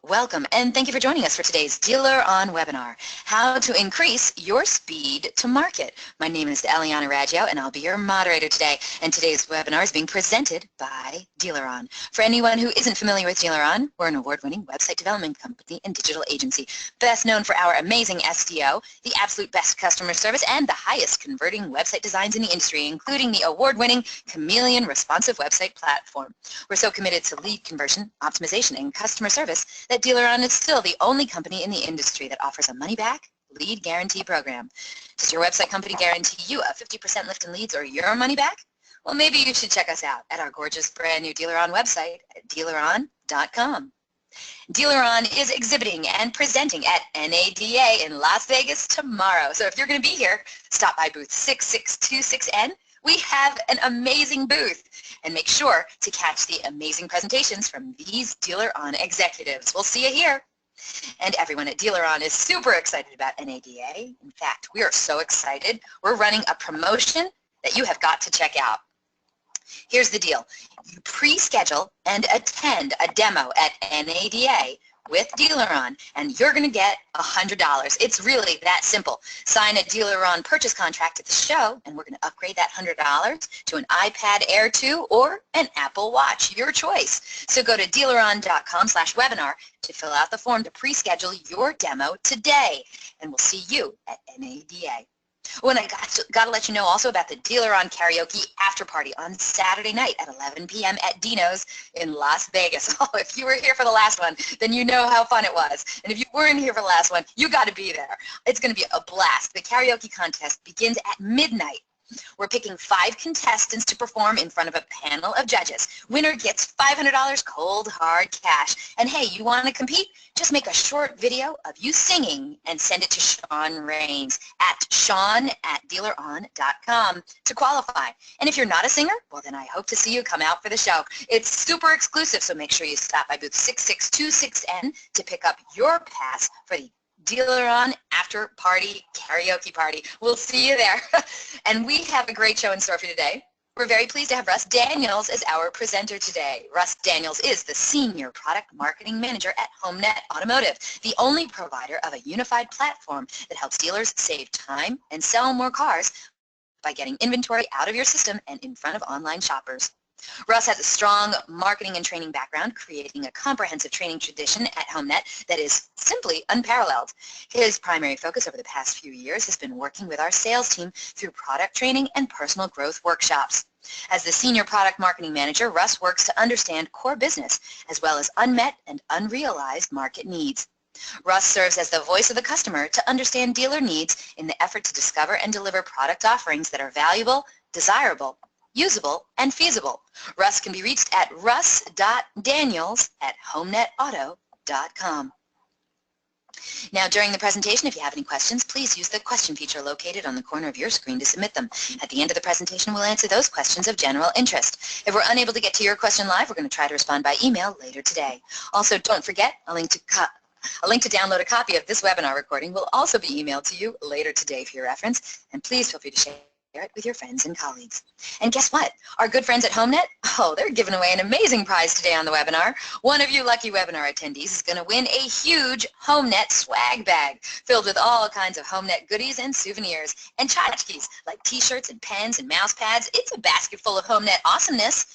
Welcome, and thank you for joining us for today's Dealer On webinar, How to Increase Your Speed to Market. My name is Eliana Raggio, and I'll be your moderator today. And today's webinar is being presented by Dealer On. For anyone who isn't familiar with Dealer On, we're an award-winning website development company and digital agency, best known for our amazing SEO, the absolute best customer service, and the highest converting website designs in the industry, including the award-winning Chameleon responsive website platform. We're so committed to lead conversion, optimization, and customer service that Dealer On is still the only company in the industry that offers a money-back lead guarantee program. Does your website company guarantee you a 50% lift in leads or your money back? Well, maybe you should check us out at our gorgeous brand new Dealer On website at dealeron.com. Dealer On is exhibiting and presenting at NADA in Las Vegas tomorrow. So if you're going to be here, stop by booth 6626N. We have an amazing booth, and make sure to catch the amazing presentations from these Dealer On executives. We'll see you here. And everyone at Dealer On is super excited about NADA. In fact, we are so excited. We're running a promotion that you have got to check out. Here's the deal. You pre-schedule and attend a demo at NADA with Dealer On, and you're going to get $100. It's really that simple. Sign a Dealer On purchase contract at the show, and we're going to upgrade that $100 to an iPad Air 2 or an Apple Watch, your choice. So go to dealeron.com/webinar to fill out the form to pre-schedule your demo today, and we'll see you at NADA. Oh, and I got to let you know also about the Dealer On karaoke after party on Saturday night at 11 p.m. at Dino's in Las Vegas. Oh, if you were here for the last one, then you know how fun it was. And if you weren't here for the last one, you got to be there. It's going to be a blast. The karaoke contest begins at midnight. We're picking 5 contestants to perform in front of a panel of judges. Winner gets $500 cold, hard cash. And hey, you want to compete? Just make a short video of you singing and send it to Sean Rains at sean@dealeron.com to qualify. And if you're not a singer, well, then I hope to see you come out for the show. It's super exclusive, so make sure you stop by booth 6626N to pick up your pass for the Dealer On after party karaoke party. We'll see you there. And we have a great show in store for you today. We're very pleased to have Russ Daniels as our presenter today. Russ Daniels is the Senior Product Marketing Manager at HomeNet Automotive, the only provider of a unified platform that helps dealers save time and sell more cars by getting inventory out of your system and in front of online shoppers. Russ has a strong marketing and training background, creating a comprehensive training tradition at HomeNet that is simply unparalleled. His primary focus over the past few years has been working with our sales team through product training and personal growth workshops. As the Senior Product Marketing Manager, Russ works to understand core business as well as unmet and unrealized market needs. Russ serves as the voice of the customer to understand dealer needs in the effort to discover and deliver product offerings that are valuable, desirable, usable, and feasible. Russ can be reached at russ.daniels@homenetauto.com. Now, during the presentation, if you have any questions, please use the question feature located on the corner of your screen to submit them. At the end of the presentation, we'll answer those questions of general interest. If we're unable to get to your question live, we're going to try to respond by email later today. Also, don't forget, a link to download a copy of this webinar recording will also be emailed to you later today for your reference, and please feel free to share it with your friends and colleagues. And guess what? Our good friends at HomeNet, they're giving away an amazing prize today on the webinar. One of you lucky webinar attendees is going to win a huge HomeNet swag bag filled with all kinds of HomeNet goodies and souvenirs and tchotchkes like t-shirts and pens and mouse pads. It's a basket full of HomeNet awesomeness.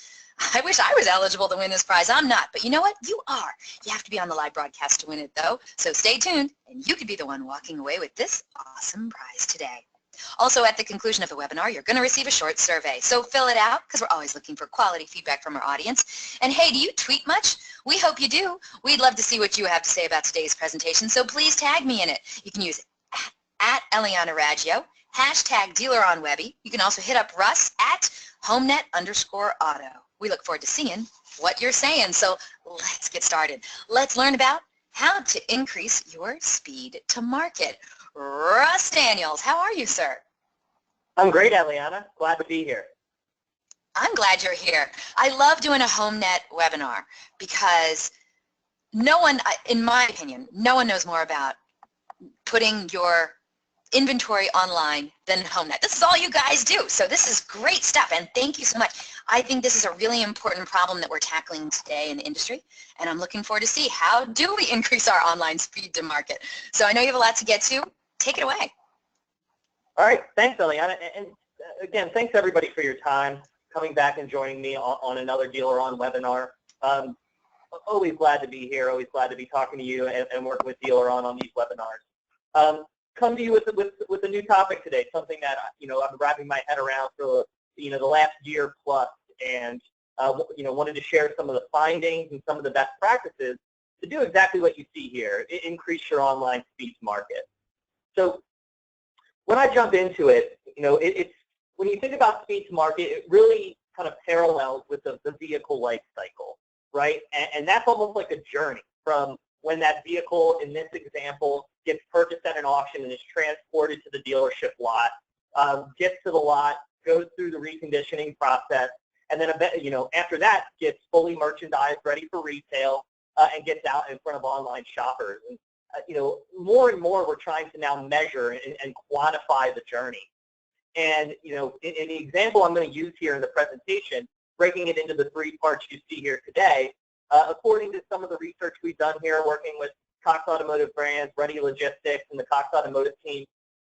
I wish I was eligible to win this prize. I'm not, but you know what? You are. You have to be on the live broadcast to win it, though. So stay tuned, and you could be the one walking away with this awesome prize today. Also, at the conclusion of the webinar, you're going to receive a short survey. So fill it out, because we're always looking for quality feedback from our audience. And hey, do you tweet much? We hope you do. We'd love to see what you have to say about today's presentation, so please tag me in it. You can use at Eliana Raggio, hashtag DealerOnWebby. You can also hit up Russ at HomeNet_auto. We look forward to seeing what you're saying. So let's get started. Let's learn about how to increase your speed to market. Russ Daniels, how are you, sir? I'm great, Eliana. Glad to be here. I'm glad you're here. I love doing a HomeNet webinar because no one, in my opinion, no one knows more about putting your inventory online than HomeNet. This is all you guys do. So this is great stuff, and thank you so much. I think this is a really important problem that we're tackling today in the industry, and I'm looking forward to see how do we increase our online speed to market. So I know you have a lot to get to. Take it away. All right, thanks, Eliana. And again, thanks everybody for your time coming back and joining me on another Dealer On webinar. Always glad to be here. Always glad to be talking to you and working with Dealer On these webinars. Come to you with a new topic today, something that I've been wrapping my head around for the last year plus, and wanted to share some of the findings and some of the best practices to do exactly what you see here: increase your online speed to market. So when I jump into it, it's when you think about speed to market, it really kind of parallels with the vehicle life cycle, right? And that's almost like a journey from when that vehicle, in this example, gets purchased at an auction and is transported to the dealership lot, gets to the lot, goes through the reconditioning process, and then after that gets fully merchandised, ready for retail, and gets out in front of online shoppers. And more and more we're trying to now measure and quantify the journey. And in the example I'm going to use here in the presentation, breaking it into the three parts you see here today, according to some of the research we've done here working with Cox Automotive Brands, Ready Logistics, and the Cox Automotive team,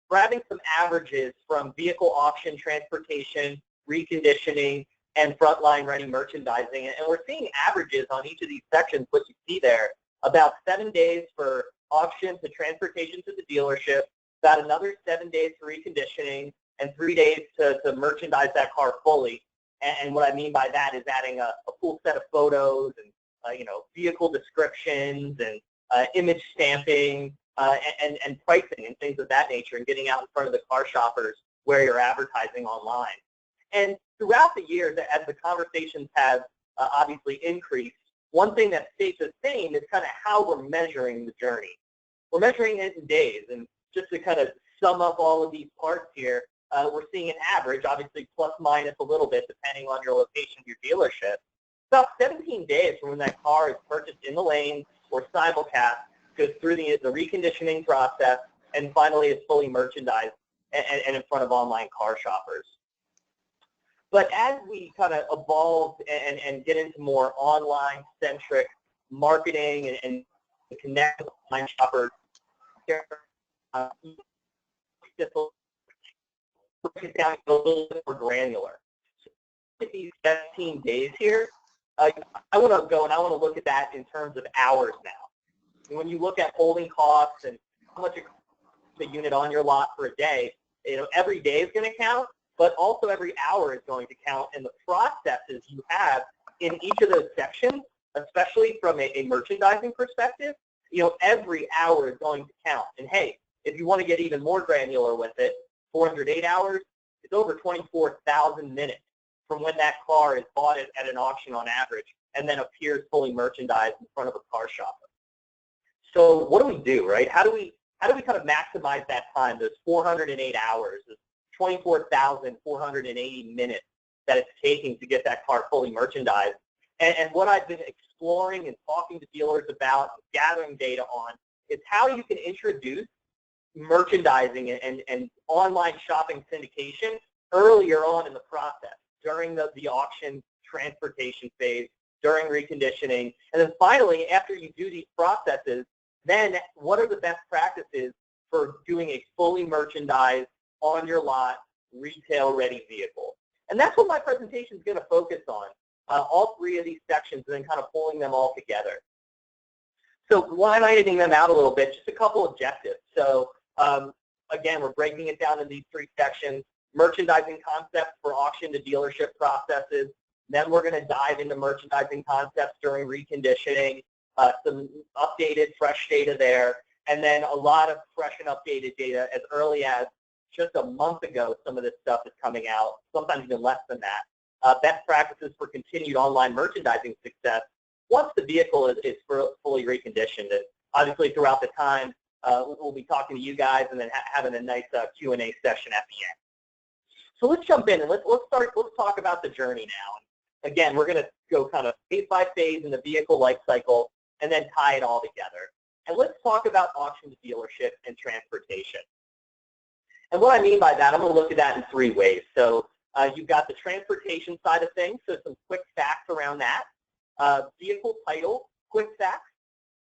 we're having some averages from vehicle auction, transportation, reconditioning, and frontline ready merchandising. And we're seeing averages on each of these sections, what you see there, about 7 days for auction to transportation to the dealership, about another 7 days for reconditioning, and 3 days to merchandise that car fully. And what I mean by that is adding a full set of photos and vehicle descriptions and image stamping and pricing and things of that nature, and getting out in front of the car shoppers where you're advertising online. And throughout the years, as the conversations have obviously increased, one thing that stays the same is kind of how we're measuring the journey. We're measuring it in days, and just to kind of sum up all of these parts here, we're seeing an average, obviously plus minus a little bit depending on your location, your dealership, about 17 days from when that car is purchased in the lane or simulcast, goes through the reconditioning process, and finally is fully merchandised and in front of online car shoppers. But as we kind of evolve and get into more online-centric marketing and connect with online shoppers, break it down a little bit more granular. So these 17 days here, I want to go and I want to look at that in terms of hours now. And when you look at holding costs and how much it costs a unit on your lot for a day, every day is going to count, but also every hour is going to count, and the processes you have in each of those sections, especially from a merchandising perspective, every hour is going to count. And hey, if you want to get even more granular with it, 408 hours, it's over 24,000 minutes from when that car is bought at an auction on average and then appears fully merchandised in front of a car shopper. So what do, right? How do we kind of maximize that time, those 408 hours, those 24,480 minutes that it's taking to get that car fully merchandised? And what I've been exploring and talking to dealers about, gathering data on, is how you can introduce merchandising and online shopping syndication earlier on in the process, during the auction transportation phase, during reconditioning, and then finally, after you do these processes, then what are the best practices for doing a fully merchandised, on your lot, retail-ready vehicle? And that's what my presentation is going to focus on, all three of these sections, and then kind of pulling them all together. So lining them out a little bit, just a couple objectives. So again, we're breaking it down in these three sections: merchandising concepts for auction to dealership processes. Then we're going to dive into merchandising concepts during reconditioning, some updated, fresh data there, and then a lot of fresh and updated data as early as just a month ago. Some of this stuff is coming out, sometimes even less than that. Best practices for continued online merchandising success once the vehicle is fully reconditioned. And obviously throughout the time, we'll be talking to you guys and then having a nice Q&A session at the end. So let's jump in and let's talk about the journey now. Again, we're going to go kind of phase by phase in the vehicle life cycle and then tie it all together. And let's talk about auction to dealership and transportation. And what I mean by that, I'm going to look at that in three ways. So you've got the transportation side of things, so some quick facts around that, vehicle title, quick facts,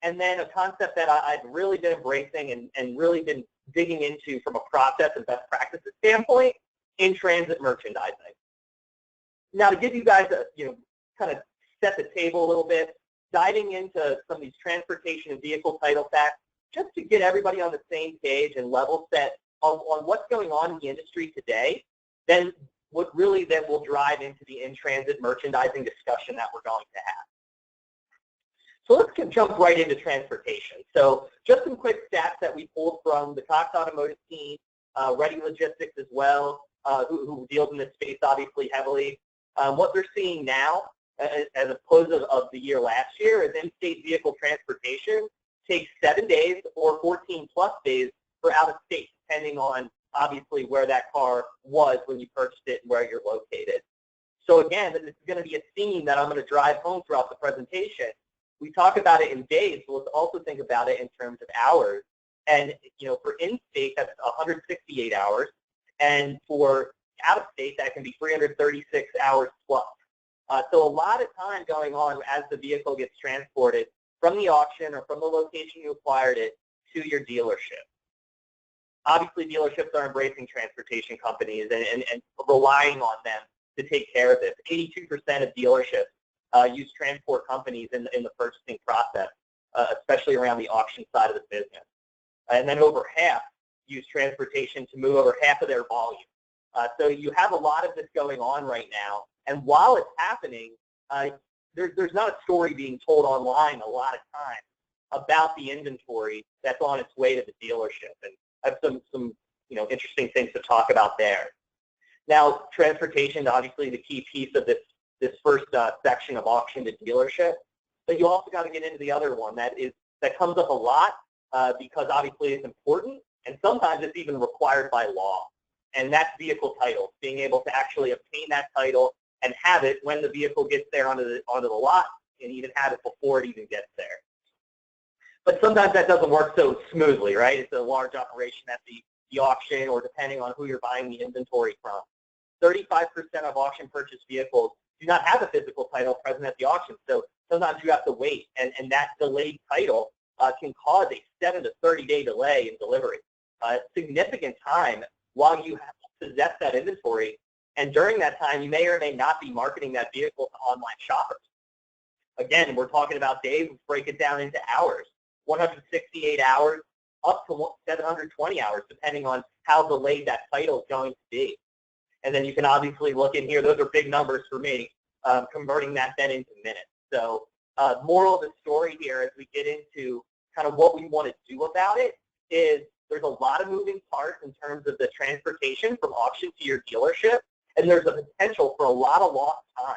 and then a concept that I've really been embracing and really been digging into from a process and best practices standpoint, in-transit merchandising. Now, to give you guys a, kind of set the table a little bit, diving into some of these transportation and vehicle title facts, just to get everybody on the same page and level set on what's going on in the industry today, then what really then will drive into the in-transit merchandising discussion that we're going to have. So let's jump right into transportation. So just some quick stats that we pulled from the Cox Automotive team, Ready Logistics as well, who deals in this space obviously heavily. What they're seeing now, as opposed of the year last year, is in-state vehicle transportation takes 7 days or 14 plus days for out of state, depending on obviously where that car was when you purchased it and where you're located. So again, this is going to be a theme that I'm going to drive home throughout the presentation. We talk about it in days, but let's also think about it in terms of hours. And for in-state, that's 168 hours, and for out-of-state, that can be 336 hours plus. So a lot of time going on as the vehicle gets transported from the auction or from the location you acquired it to your dealership. Obviously, dealerships are embracing transportation companies and relying on them to take care of this. 82% of dealerships use transport companies in the purchasing process, especially around the auction side of the business. And then over half use transportation to move over half of their volume. So you have a lot of this going on right now. And while it's happening, there's not a story being told online a lot of times about the inventory that's on its way to the dealership. And I have some interesting things to talk about there. Now, transportation, obviously the key piece of this first section of auction to dealership, but you also got to get into the other one that comes up a lot because obviously it's important, and sometimes it's even required by law, and that's vehicle title, being able to actually obtain that title and have it when the vehicle gets there onto the lot, and even have it before it even gets there. But sometimes that doesn't work so smoothly, right? It's a large operation at the auction, or depending on who you're buying the inventory from. 35% of auction purchase vehicles do not have a physical title present at the auction, so sometimes you have to wait, and that delayed title can cause a 7 to 30-day delay in delivery. Significant time while you have to possess that inventory, and during that time, you may or may not be marketing that vehicle to online shoppers. Again, we're talking about days. Let's break it down into hours. 168 hours up to 720 hours, depending on how delayed that title is going to be. And then you can obviously look in here. Those are big numbers for me, converting that then into minutes. So moral of the story here as we get into kind of what we want to do about it is there's a lot of moving parts in terms of the transportation from auction to your dealership, and there's a potential for a lot of lost time.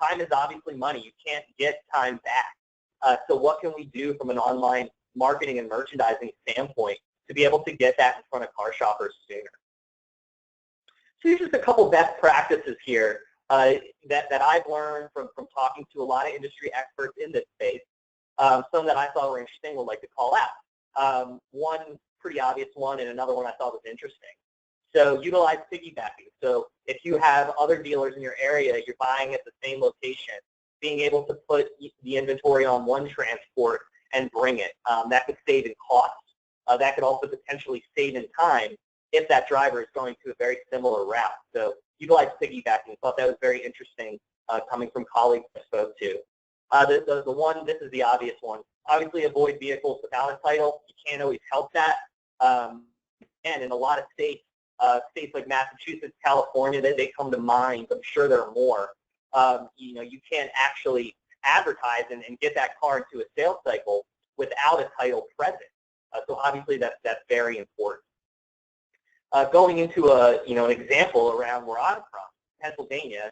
Time is obviously money. You can't get time back. So what can we do from an online marketing and merchandising standpoint to be able to get that in front of car shoppers sooner? So here's just a couple best practices here that I've learned from talking to a lot of industry experts in this space. Some that I thought were interesting would like to call out. One pretty obvious one, and another one I thought was interesting. So utilize piggybacking. So if you have other dealers in your area, you're buying at the same location, being able to put the inventory on one transport and bring it. That could save in cost. That could also potentially save in time if that driver is going to a very similar route. So utilize piggybacking. I thought that was very interesting coming from colleagues I spoke to. The one, this is the obvious one. Obviously avoid vehicles without a title. You can't always help that. And in a lot of states, states like Massachusetts, California, they come to mind. I'm sure there are more. You can't actually advertise and get that car into a sales cycle without a title present. So obviously that's very important. Going into an example around where I'm from, Pennsylvania,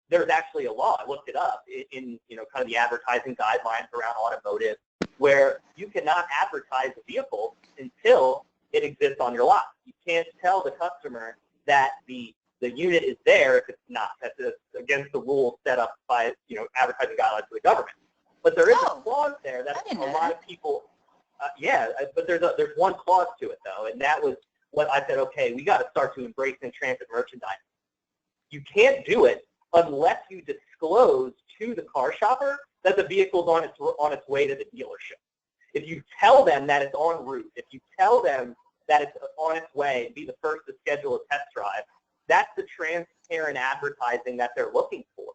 there's actually a law. I looked it up in kind of the advertising guidelines around automotive, where you cannot advertise a vehicle until it exists on your lot. You can't tell the customer that the unit is there if it's not. That's against the rules set up by advertising guidelines for the government. But there is a clause there that a lot of people, but there's one clause to it though, and that was what I said, okay, we got to start to embrace in-transit merchandising. You can't do it unless you disclose to the car shopper that the vehicle's on its way to the dealership. If you tell them that it's en route, if you tell them that it's on its way, be the first to schedule a test drive, that's the transparent advertising that they're looking for.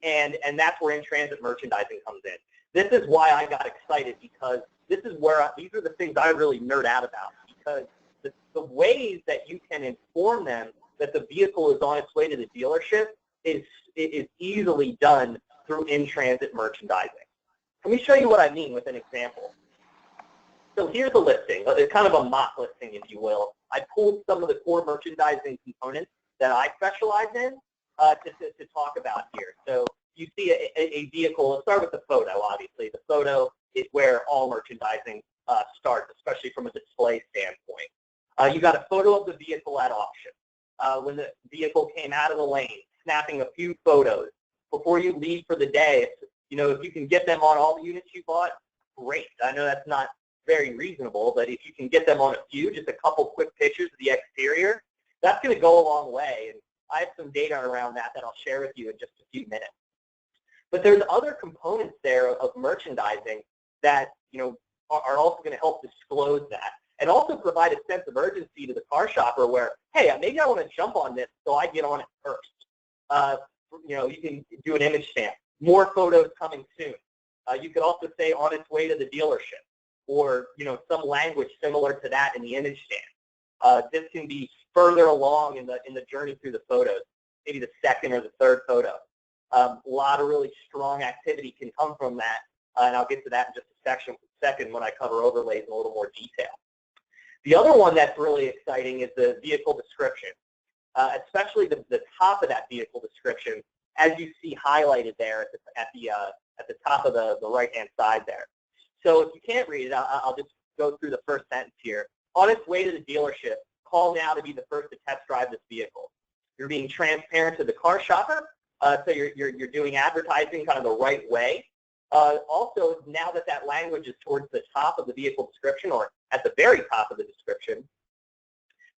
And that's where in-transit merchandising comes in. This is why I got excited, because this is where these are the things I really nerd out about, because the ways that you can inform them that the vehicle is on its way to the dealership is easily done through in-transit merchandising. Let me show you what I mean with an example. So here's a listing. It's kind of a mock listing, if you will. I pulled some of the core merchandising components that I specialize in to talk about here. So you see a vehicle. Let's start with the photo, obviously. The photo is where all merchandising starts, especially from a display standpoint. You got a photo of the vehicle at auction. When the vehicle came out of the lane, snapping a few photos. Before you leave for the day, if you can get them on all the units you bought, great. I know that's not very reasonable, but if you can get them on a few, just a couple quick pictures of the exterior, that's going to go a long way. And I have some data around that I'll share with you in just a few minutes. But there's other components there of merchandising that are also going to help disclose that, and also provide a sense of urgency to the car shopper where, hey, maybe I want to jump on this, so I get on it first. You can do an image stamp. More photos coming soon. You could also say on its way to the dealership, or some language similar to that in the image stamp. This can be further along in the journey through the photos, maybe the second or the third photo. A lot of really strong activity can come from that, and I'll get to that in just a second when I cover overlays in a little more detail. The other one that's really exciting is the vehicle description, especially the top of that vehicle description, as you see highlighted there at the top of the right-hand side there. So if you can't read it, I'll just go through the first sentence here. On its way to the dealership, call now to be the first to test drive this vehicle. You're being transparent to the car shopper, so you're doing advertising kind of the right way. Also, now that language is towards the top of the vehicle description, or at the very top of the description,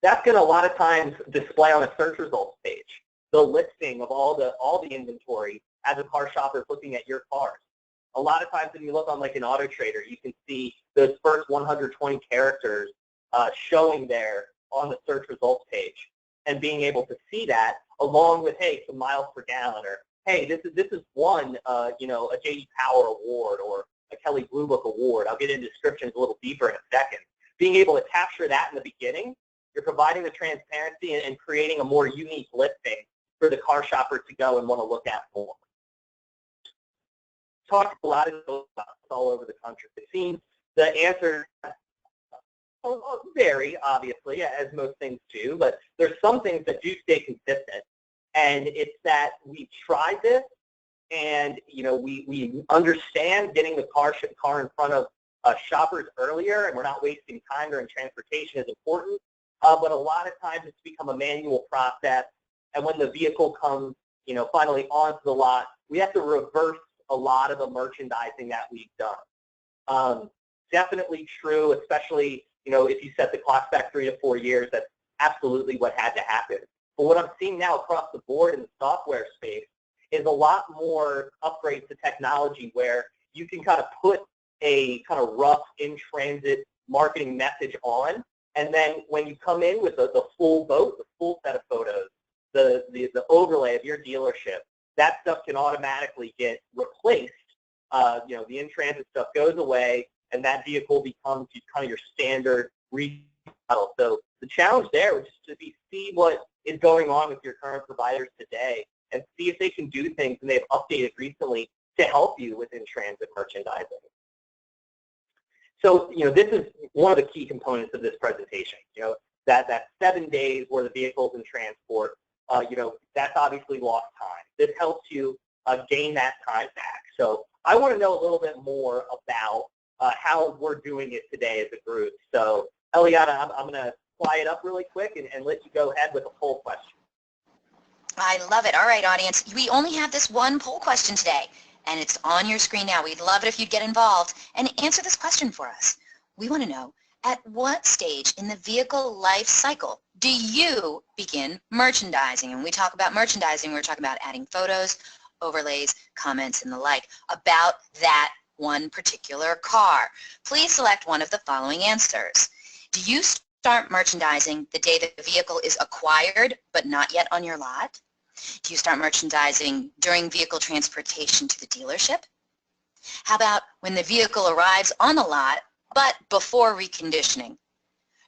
that's going to a lot of times display on a search results page the listing of all the inventory as a car shopper is looking at your cars. A lot of times when you look on like an Auto Trader, you can see those first 120 characters showing there on the search results page, and being able to see that along with, hey, some miles per gallon, or hey, this is one a J.D. Power award or a Kelley Blue Book award. I'll get into descriptions a little deeper in a second. Being able to capture that in the beginning, you're providing the transparency and creating a more unique listing for the car shopper to go and want to look at more. Talked a lot of those all over the country. It seems the answer vary, obviously, as most things do, but there's some things that do stay consistent. And it's that we tried this, and we understand getting the car in front of shoppers earlier, and we're not wasting time during transportation is important. But a lot of times it's become a manual process, and when the vehicle comes, finally onto the lot, we have to reverse a lot of the merchandising that we've done. Definitely true, especially if you set the clock back 3 to 4 years. That's absolutely what had to happen. But what I'm seeing now across the board in the software space is a lot more upgrades to technology where you can kind of put a kind of rough in-transit marketing message on, and then when you come in with the full boat, the full set of photos, the overlay of your dealership, that stuff can automatically get replaced. The in-transit stuff goes away, and that vehicle becomes kind of your standard remodel. So the challenge there was just to see what is going on with your current providers today, and see if they can do things, and they've updated recently to help you with in-transit merchandising. So, this is one of the key components of this presentation. That 7 days where the vehicle's in transport, that's obviously lost time. This helps you gain that time back. So I want to know a little bit more about how we're doing it today as a group. So Eliana, I'm going to fly it up really quick and let you go ahead with a poll question. I love it. All right, audience. We only have this one poll question today, and it's on your screen now. We'd love it if you'd get involved and answer this question for us. We want to know, At what stage in the vehicle life cycle do you begin merchandising? And when we talk about merchandising, we're talking about adding photos, overlays, comments, and the like about that one particular car. Please select one of the following answers. Do you start merchandising the day the vehicle is acquired but not yet on your lot? Do you start merchandising during vehicle transportation to the dealership? How about when the vehicle arrives on the lot but before reconditioning?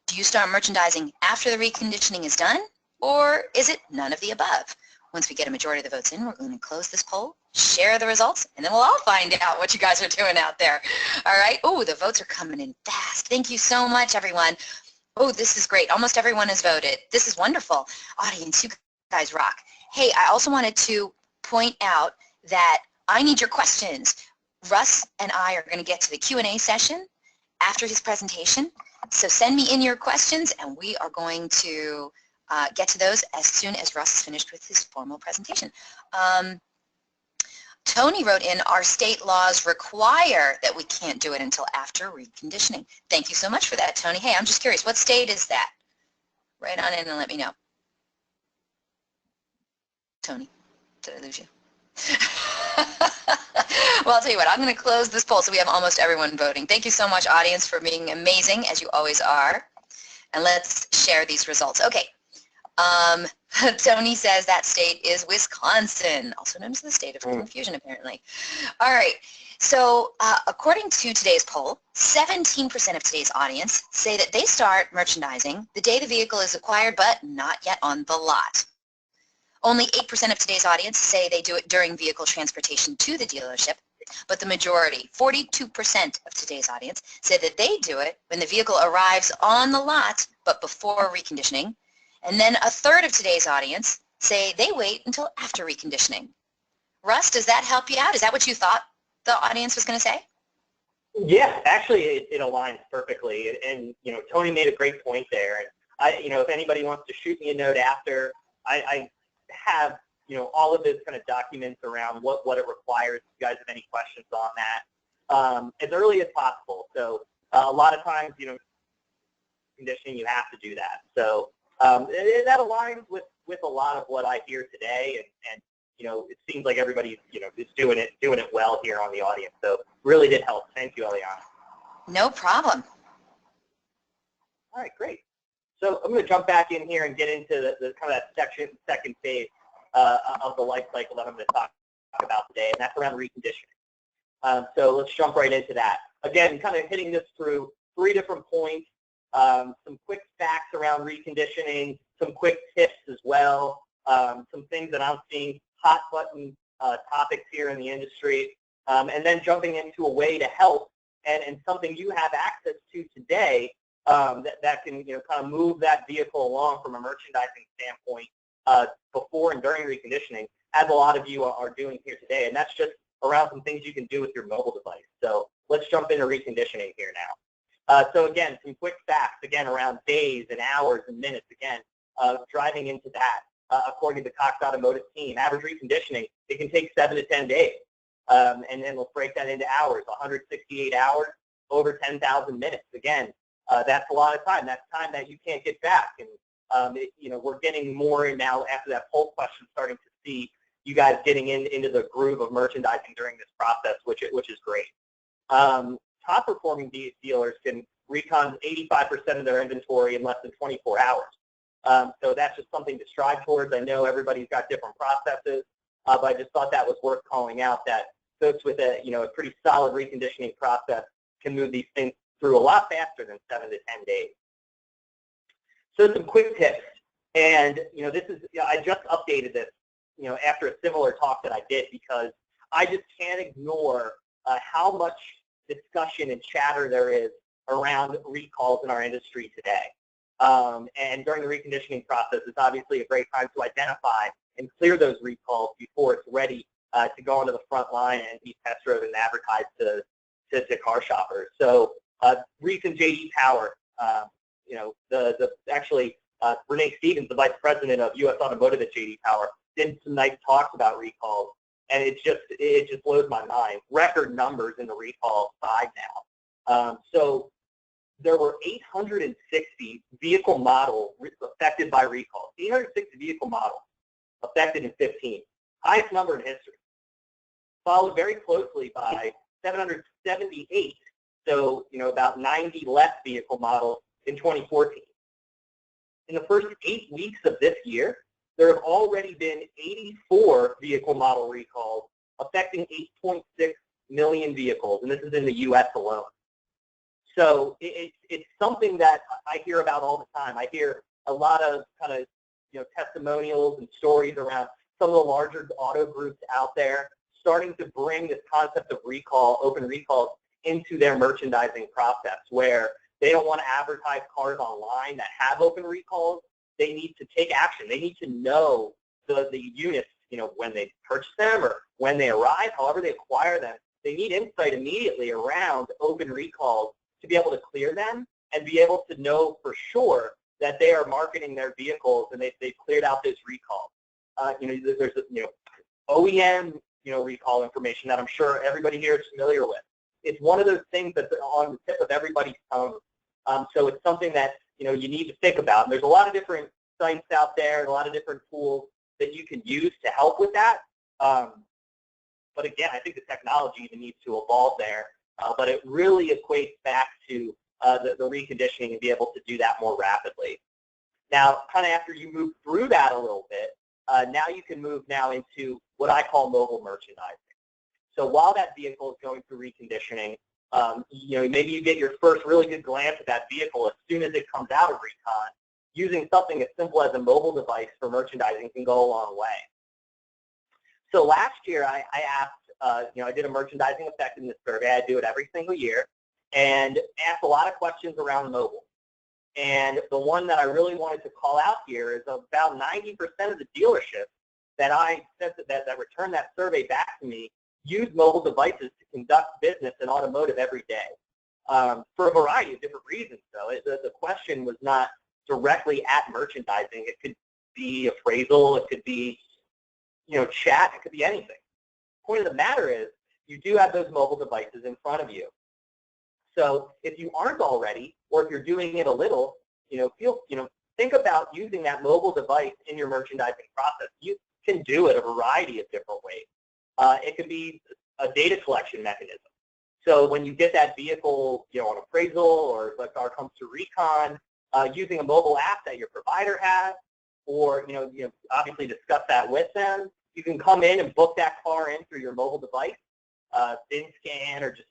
Do you start merchandising after the reconditioning is done, or is it none of the above? Once we get a majority of the votes in, we're going to close this poll, share the results, and then we'll all find out what you guys are doing out there. All right. Oh, the votes are coming in fast. Thank you so much, everyone. Oh, this is great. Almost everyone has voted. This is wonderful. Audience, you guys rock. Hey, I also wanted to point out that I need your questions. Russ and I are going to get to the Q&A session after his presentation. So send me in your questions, and we are going to get to those as soon as Russ is finished with his formal presentation. Tony wrote in, our state laws require that we can't do it until after reconditioning. Thank you so much for that, Tony. Hey, I'm just curious, what state is that? Write on in and let me know. Tony, did I lose you? Well, I'll tell you what, I'm going to close this poll so we have almost everyone voting. Thank you so much, audience, for being amazing, as you always are. And let's share these results. Okay. Tony says that state is Wisconsin, also known as the state of confusion, apparently. All right. So according to today's poll, 17% of today's audience say that they start merchandising the day the vehicle is acquired but not yet on the lot. Only 8% of today's audience say they do it during vehicle transportation to the dealership, but the majority, 42% of today's audience, say that they do it when the vehicle arrives on the lot but before reconditioning, and then a third of today's audience say they wait until after reconditioning. Russ, does that help you out? Is that what you thought the audience was going to say? Yeah, actually, it aligns perfectly, and Tony made a great point there. And if anybody wants to shoot me a note after, I have all of this kind of documents around what it requires. If you guys have any questions on that, as early as possible. So a lot of times, conditioning, you have to do that. So that aligns with a lot of what I hear today, and it seems like everybody is doing it well here on the audience. So really did help. Thank you, Eliana. No problem. All right, great. So I'm going to jump back in here and get into the kind of that second phase of the life cycle that I'm going to talk about today, and that's around reconditioning. So let's jump right into that. Again, kind of hitting this through 3 different points, some quick facts around reconditioning, some quick tips as well, some things that I'm seeing, hot button topics here in the industry, and then jumping into a way to help and something you have access to today that can kind of move that vehicle along from a merchandising standpoint before and during reconditioning, as a lot of you are doing here today, and that's just around some things you can do with your mobile device. So let's jump into reconditioning here now. So again, some quick facts, again, around days and hours and minutes, again, driving into that. According to the Cox Automotive team, average reconditioning, it can take 7 to 10 days. And then let's break that into hours, 168 hours, over 10,000 minutes. Again, that's a lot of time. That's time that you can't get back. And we're getting more now after that poll question, starting to see you guys getting into the groove of merchandising during this process, which is great. Top performing dealers can recon 85% of their inventory in less than 24 hours. So that's just something to strive towards. I know everybody's got different processes, but I just thought that was worth calling out, that folks with a pretty solid reconditioning process can move these things through a lot faster than 7 to 10 days. So some quick tips, and this is, I just updated this, after a similar talk that I did, because I just can't ignore how much discussion and chatter there is around recalls in our industry today. And during the reconditioning process, it's obviously a great time to identify and clear those recalls before it's ready to go onto the front line and be test drove and advertised to car shoppers. So recent J.D. Power, Renee Stevens, the vice president of U.S. Automotive at J.D. Power, did some nice talks about recalls, and it just blows my mind. Record numbers in the recall side now. So there were 860 vehicle models affected by recalls. 860 vehicle models affected in 15. Highest number in history. Followed very closely by 778, so about 90 less vehicle models in 2014. In the first 8 weeks of this year, there have already been 84 vehicle model recalls affecting 8.6 million vehicles, and this is in the U.S. alone. So it's something that I hear about all the time. I hear a lot of kind of testimonials and stories around some of the larger auto groups out there starting to bring this concept of recall, open recalls, into their merchandising process, where they don't want to advertise cars online that have open recalls. They need to take action. They need to know the units, when they purchase them or when they arrive, however they acquire them. They need insight immediately around open recalls to be able to clear them and be able to know for sure that they are marketing their vehicles and they've cleared out this recall. There's OEM recall information that I'm sure everybody here is familiar with. It's one of those things that's on the tip of everybody's tongue. So it's something that you need to think about. And there's a lot of different sites out there and a lot of different tools that you can use to help with that. But again, I think the technology even needs to evolve there. But it really equates back to the reconditioning and be able to do that more rapidly. Now, kind of after you move through that a little bit, now you can move now into what I call mobile merchandising. So while that vehicle is going through reconditioning, maybe you get your first really good glance at that vehicle as soon as it comes out of recon. Using something as simple as a mobile device for merchandising can go a long way. So last year I asked, I did a merchandising effectiveness survey. I do it every single year, and asked a lot of questions around mobile. And the one that I really wanted to call out here is about 90% of the dealerships that I sent that returned that survey back to me use mobile devices to conduct business in automotive every day, for a variety of different reasons. Though the question was not directly at merchandising. It could be appraisal. It could be chat. It could be anything. The point of the matter is you do have those mobile devices in front of you. So if you aren't already, or if you're doing it a little, think about using that mobile device in your merchandising process. You can do it a variety of different ways. It could be a data collection mechanism. So when you get that vehicle, on appraisal, or if the car comes to recon, using a mobile app that your provider has, or obviously discuss that with them. You can come in and book that car in through your mobile device, bin scan, or just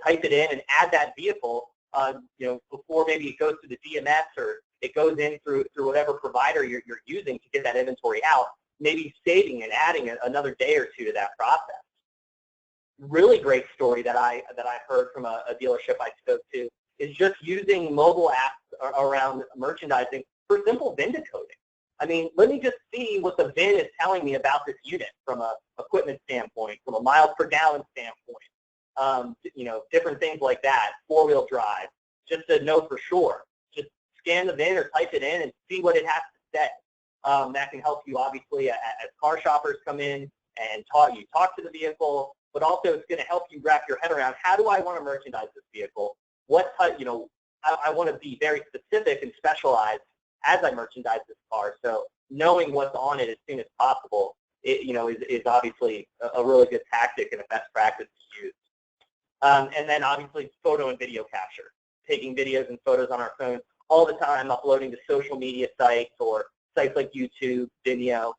type it in and add that vehicle. Before maybe it goes to the DMS or it goes in through whatever provider you're using to get that inventory out. Maybe saving and adding another day or two to that process. Really great story that I heard from a dealership I spoke to is just using mobile apps around merchandising for simple VIN decoding. I mean, let me just see what the VIN is telling me about this unit from a equipment standpoint, from a miles per gallon standpoint, different things like that, four-wheel drive, just to know for sure. Just scan the VIN or type it in and see what it has to say. That can help you, obviously, as car shoppers come in and talk to the vehicle, but also it's going to help you wrap your head around, how do I want to merchandise this vehicle? What type, I want to be very specific and specialized as I merchandise this car. So knowing what's on it as soon as possible, is obviously a really good tactic and a best practice to use. And then obviously photo and video capture, taking videos and photos on our phone all the time, uploading to social media sites or sites like YouTube, Vimeo.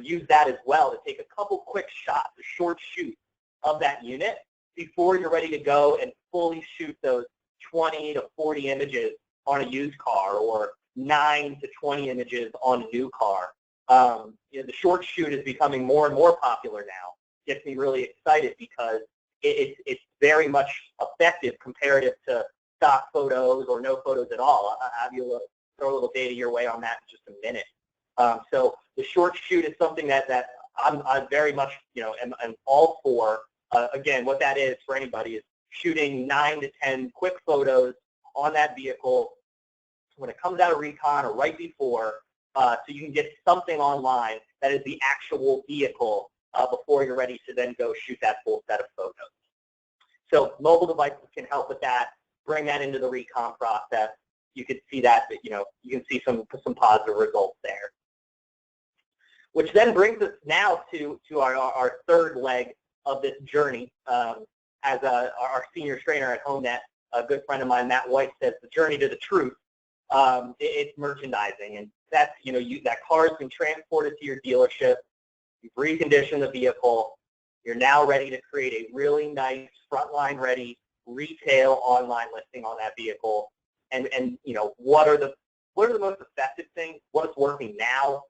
Use that as well to take a couple quick shots, a short shoot of that unit before you're ready to go and fully shoot those 20 to 40 images on a used car, or 9 to 20 images on a new car. The short shoot is becoming more and more popular now. Gets me really excited because it's very much effective comparative to stock photos or no photos at all. I'll have you throw a little data your way on that in just a minute. So the short shoot is something that I'm very much am all for. Again, what that is for anybody is shooting 9 to 10 quick photos on that vehicle when it comes out of recon or right before, so you can get something online that is the actual vehicle before you're ready to then go shoot that full set of photos. So mobile devices can help with that. bring that into the recon process, you could see that, you can see some positive results there. Which then brings us now to our third leg of this journey. As our senior trainer at HomeNet, a good friend of mine, Matt White, says, the journey to the truth. It's merchandising, and that's, that car has been transported to your dealership, you've reconditioned the vehicle, you're now ready to create a really nice frontline ready retail online listing on that vehicle. And what are the most effective things? What is working now?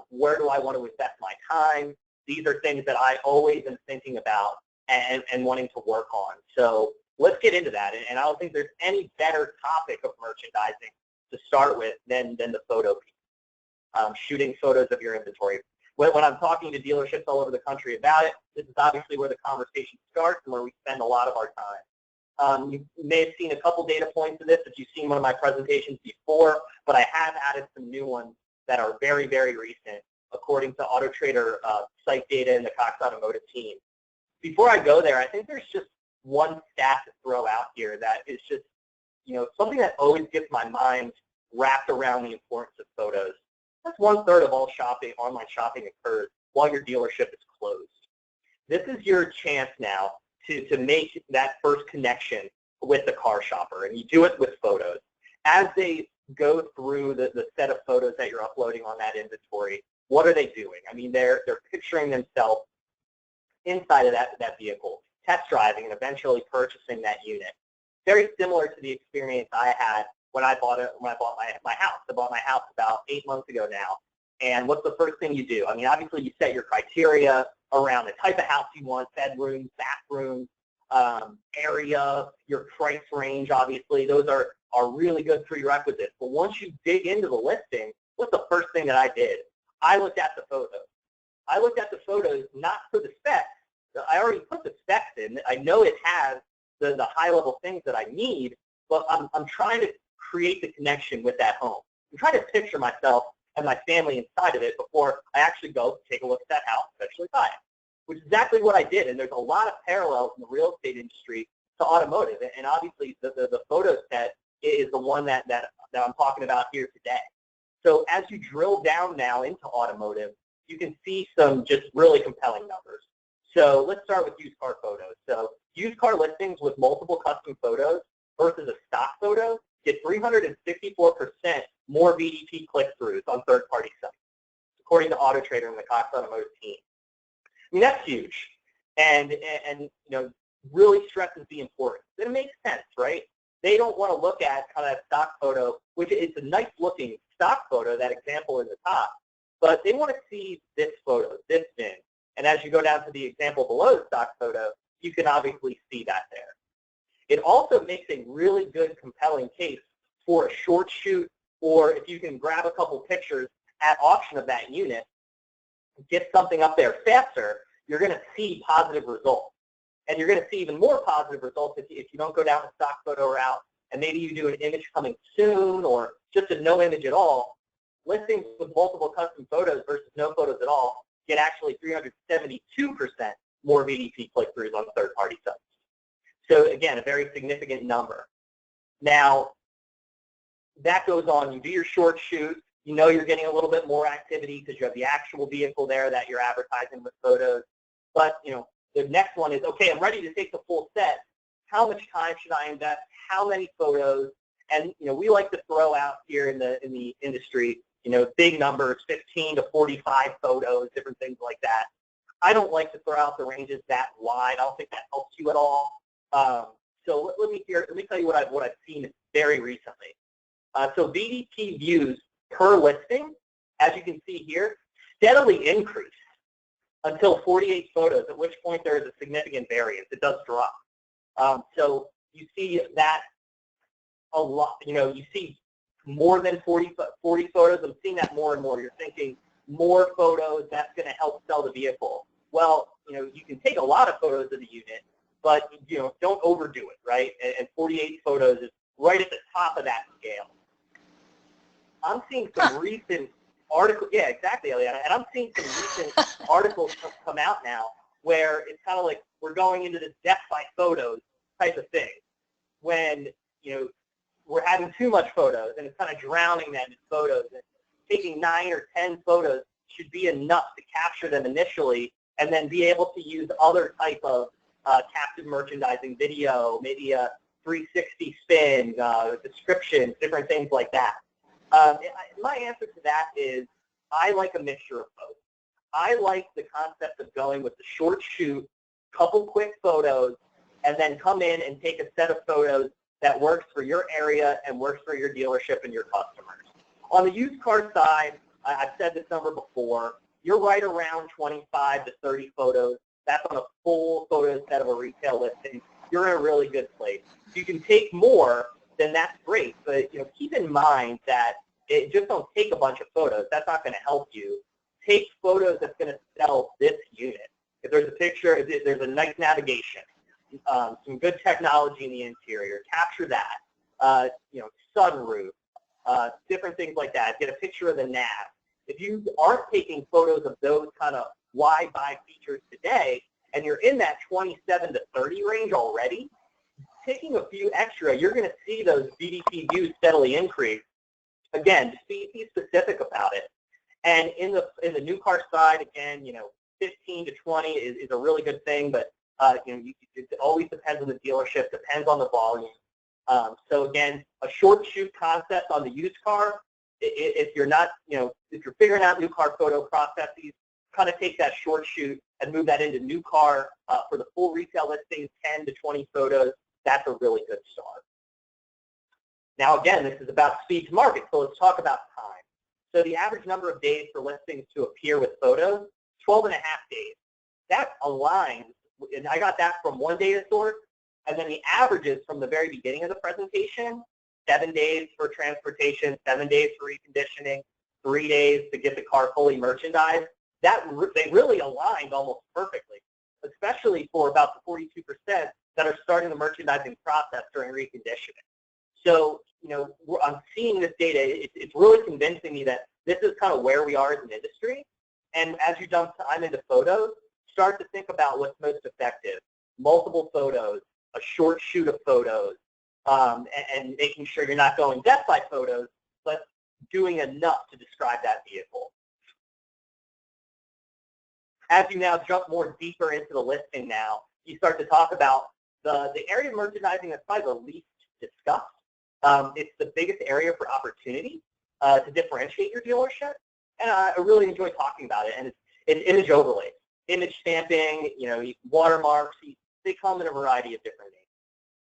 Where do I want to invest my time? These are things that I always am thinking about and wanting to work on. So let's get into that. And I don't think there's any better topic of merchandising to start with than the photo piece. Shooting photos of your inventory. When I'm talking to dealerships all over the country about it, this is obviously where the conversation starts and where we spend a lot of our time. You may have seen a couple data points of this if you've seen one of my presentations before, but I have added some new ones that are very, very recent, according to Auto Trader site data and the Cox Automotive team. Before I go there, I think there's just one stat to throw out here that is just, something that always gets my mind wrapped around the importance of photos. That's 1/3 of all online shopping occurs while your dealership is closed. This is your chance now to make that first connection with the car shopper, and you do it with photos. As they go through the set of photos that you're uploading on that inventory, what are they doing? I mean, they're picturing themselves inside of that vehicle, test driving, and eventually purchasing that unit. Very similar to the experience I had when I bought my house. I bought my house about 8 months ago now. And what's the first thing you do? I mean, obviously you set your criteria around the type of house you want, bedrooms, bathrooms, area, your price range, obviously. Those are really good prerequisites. But once you dig into the listing, what's the first thing that I did? I looked at the photos. I looked at the photos not for the specs. I already put the specs in. I know it has the high-level things that I need, but I'm trying to create the connection with that home. I'm trying to picture myself and my family inside of it before I actually go take a look at that house and eventually buy it, which is exactly what I did. And there's a lot of parallels in the real estate industry to automotive. And obviously the photo set is the one that I'm talking about here today. So as you drill down now into automotive, you can see some just really compelling numbers. So let's start with used car photos. So used car listings with multiple custom photos versus a stock photo get 354% more VDP click-throughs on third-party sites, according to Auto Trader and the Cox Automotive team. I mean, that's huge, and really stresses the importance. And it makes sense, right? They don't want to look at kind of that stock photo, which is a nice-looking stock photo, that example in the top, but they want to see this photo, this VIN. And as you go down to the example below the stock photo, you can obviously see that there. It also makes a really good, compelling case for a short shoot, or if you can grab a couple pictures at auction of that unit, get something up there faster, you're going to see positive results. And you're going to see even more positive results if you don't go down the stock photo route, and maybe you do an image coming soon or just a no image at all. Listings with multiple custom photos versus no photos at all get actually 372% more VDP click-throughs on third-party sites. So again, a very significant number. Now, that goes on. You do your short shoot. You know you're getting a little bit more activity because you have the actual vehicle there that you're advertising with photos. But the next one is, okay, I'm ready to take the full set. How much time should I invest? How many photos? And we like to throw out here in the industry, big numbers, 15 to 45 photos, different things like that. I don't like to throw out the ranges that wide. I don't think that helps you at all. So let me tell you what I've seen very recently. So VDP views per listing, as you can see here, steadily increase until 48 photos, at which point there is a significant variance. It does drop. So you see that a lot. You see more than 40 photos. I'm seeing that more and more. You're thinking more photos, that's going to help sell the vehicle. Well, you can take a lot of photos of the unit, but don't overdo it, right? And 48 photos is right at the top of that scale. I'm seeing some recent articles. Yeah, exactly, Eliana. And I'm seeing some recent articles come out now where it's kind of like we're going into this death by photos type of thing. When we're having too much photos, and it's kind of drowning them in photos. And taking 9 or 10 photos should be enough to capture them initially, and then be able to use other type of captive merchandising video, maybe a 360 spin, descriptions, different things like that. My answer to that is I like a mixture of both. I like the concept of going with the short shoot, couple quick photos, and then come in and take a set of photos that works for your area and works for your dealership and your customers. On the used car side, I've said this number before, you're right around 25 to 30 photos. That's on a full photo set of a retail listing. You're in a really good place. If you can take more, then that's great. But keep in mind that just don't take a bunch of photos. That's not going to help you. Take photos that's going to sell this unit. If there's a picture, if there's a nice navigation, some good technology in the interior, capture that. Sunroof, different things like that. Get a picture of the nav. If you aren't taking photos of those kind of why buy features today, and you're in that 27 to 30 range already, taking a few extra, you're going to see those VDP views steadily increase. Again, just be specific about it. And in the new car side, again, 15 to 20 is a really good thing, but it always depends on the dealership, depends on the volume. So again, a short shoot concept on the used car. If you're not, if you're figuring out new car photo processes, kind of take that short shoot and move that into new car for the full retail listings, 10 to 20 photos. That's a really good start. Now again, this is about speed to market, so let's talk about time. So the average number of days for listings to appear with photos, 12 and a half days. That aligns, and I got that from one data source, and then the averages from the very beginning of the presentation, 7 days for transportation, 7 days for reconditioning, 3 days to get the car fully merchandised. They really aligned almost perfectly, especially for about the 42% that are starting the merchandising process during reconditioning. So, I'm seeing this data. It's really convincing me that this is kind of where we are as an industry. And as you dump time into photos, start to think about what's most effective. Multiple photos, a short shoot of photos, and making sure you're not going death by photos, but doing enough to describe that vehicle. As you now jump more deeper into the listing now, you start to talk about the area of merchandising that's probably the least discussed. It's the biggest area for opportunity to differentiate your dealership, and I really enjoy talking about it. And it's image overlays, image stamping, watermarks. They come in a variety of different names.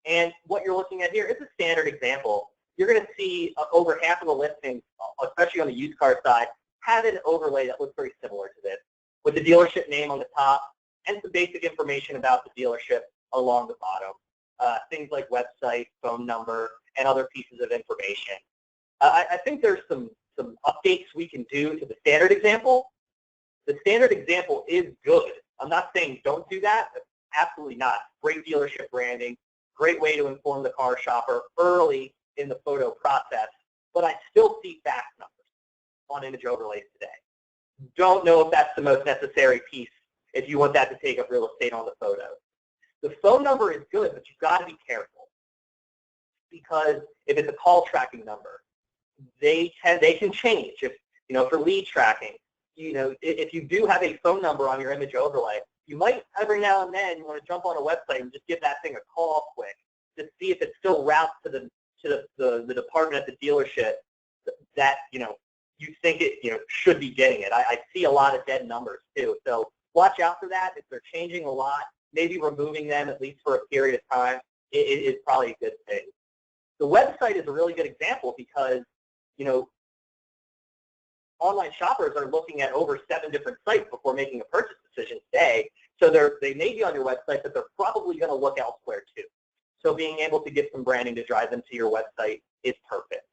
And what you're looking at here is a standard example. You're going to see over half of the listings, especially on the used car side, have an overlay that looks very similar to this, with the dealership name on the top and some basic information about the dealership along the bottom. Things like website, phone number, and other pieces of information. I think there's some updates we can do to the standard example. The standard example is good. I'm not saying don't do that. Absolutely not. Great dealership branding, great way to inform the car shopper early in the photo process, but I still see fax numbers on image overlays today. Don't know if that's the most necessary piece if you want that to take up real estate on the photo. The phone number is good, but you've got to be careful, because if it's a call tracking number, they can change. If for lead tracking, if you do have a phone number on your image overlay, you might every now and then you want to jump on a website and just give that thing a call quick to see if it still routes to the department at the dealership that you think it should be getting it. I see a lot of dead numbers too, so watch out for that. If they're changing a lot, maybe removing them at least for a period of time is probably a good thing. The website is a really good example because online shoppers are looking at over 7 different sites before making a purchase decision today. So they may be on your website, but they're probably going to look elsewhere too. So being able to get some branding to drive them to your website is perfect.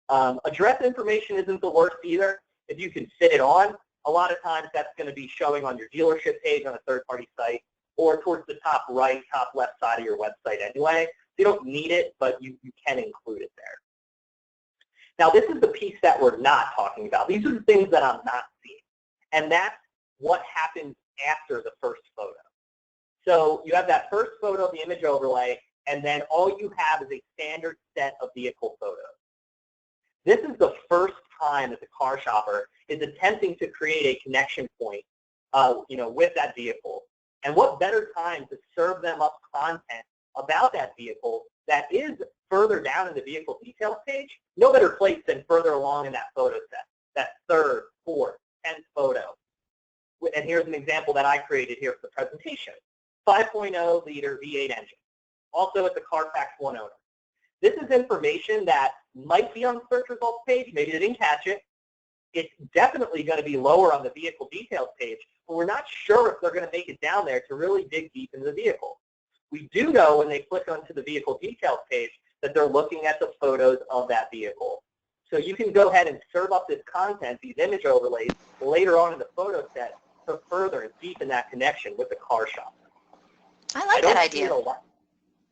Address information isn't the worst either. If you can fit it on, a lot of times that's going to be showing on your dealership page on a third-party site or towards the top right, top left side of your website anyway. You don't need it, but you can include it there. Now, this is the piece that we're not talking about. These are the things that I'm not seeing, and that's what happens after the first photo. So you have that first photo of the image overlay, and then all you have is a standard set of vehicle photos. This is the first time that the car shopper is attempting to create a connection point, with that vehicle. And what better time to serve them up content about that vehicle that is further down in the vehicle details page? No better place than further along in that photo set, that third, fourth, 10th photo. And here's an example that I created here for the presentation. 5.0 liter V8 engine. Also it's a Carfax one owner. This is information that might be on the search results page. Maybe they didn't catch it. It's definitely going to be lower on the vehicle details page, but we're not sure if they're going to make it down there to really dig deep into the vehicle. We do know when they click onto the vehicle details page that they're looking at the photos of that vehicle. So you can go ahead and serve up this content, these image overlays, later on in the photo set to further and deepen that connection with the car shopper. I like that idea.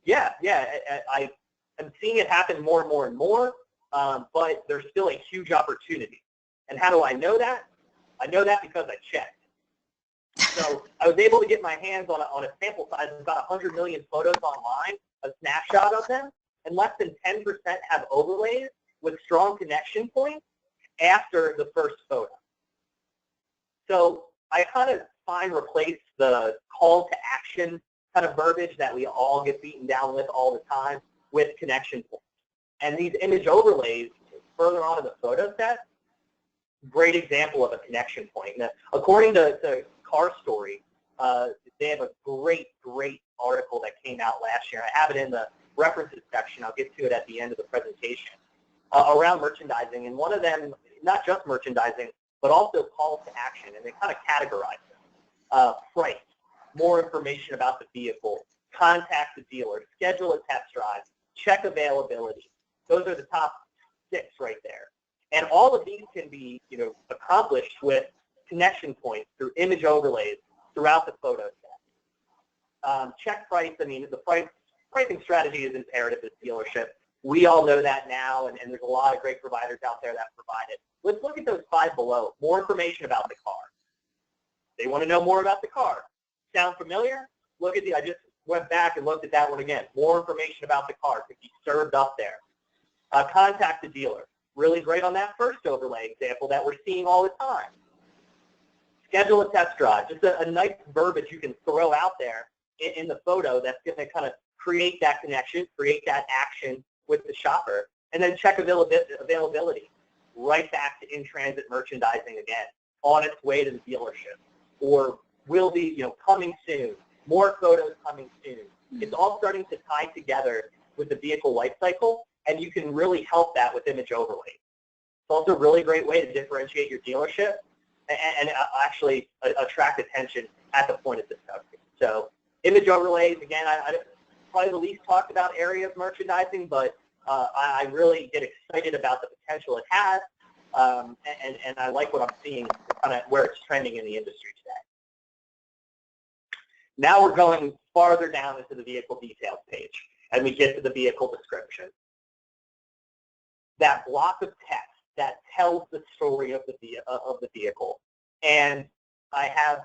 Yeah, I'm seeing it happen more and more and more, but there's still a huge opportunity. And how do I know that? I know that because I checked. So I was able to get my hands on a sample size of about 100 million photos online, a snapshot of them, and less than 10% have overlays with strong connection points after the first photo. So I kind of replace the call to action kind of verbiage that we all get beaten down with all the time with connection points. And these image overlays further on in the photo set, great example of a connection point. Now, according to Car Story, they have a great article that came out last year. I have it in the references section. I'll get to it at the end of the presentation, around merchandising. And one of them, not just merchandising, but also calls to action. And they kind of categorize them. Price, more information about the vehicle, contact the dealer, schedule a test drive, check availability. Those are the top 6 right there. And all of these can be, accomplished with connection points through image overlays throughout the photo set. Check price. I mean, the pricing strategy is imperative as a dealership. We all know that now, and there's a lot of great providers out there that provide it. Let's look at those 5 below. More information about the car. They want to know more about the car. Sound familiar? I just went back and looked at that one again. More information about the car could be served up there. Contact the dealer. Really great on that first overlay example that we're seeing all the time. Schedule a test drive. Just a nice verbiage you can throw out there in the photo that's going to kind of create that connection, create that action with the shopper. And then check availability. Right back to in-transit merchandising again, on its way to the dealership. Or will be, coming soon. More photos coming soon. It's all starting to tie together with the vehicle life cycle, and you can really help that with image overlays. It's also a really great way to differentiate your dealership and actually attract attention at the point of discovery. So image overlays, again, I probably the least talked about area of merchandising, but I really get excited about the potential it has, and I like what I'm seeing, kind of where it's trending in the industry today. Now we're going farther down into the vehicle details page, and we get to the vehicle description. That block of text that tells the story of the vehicle. And I have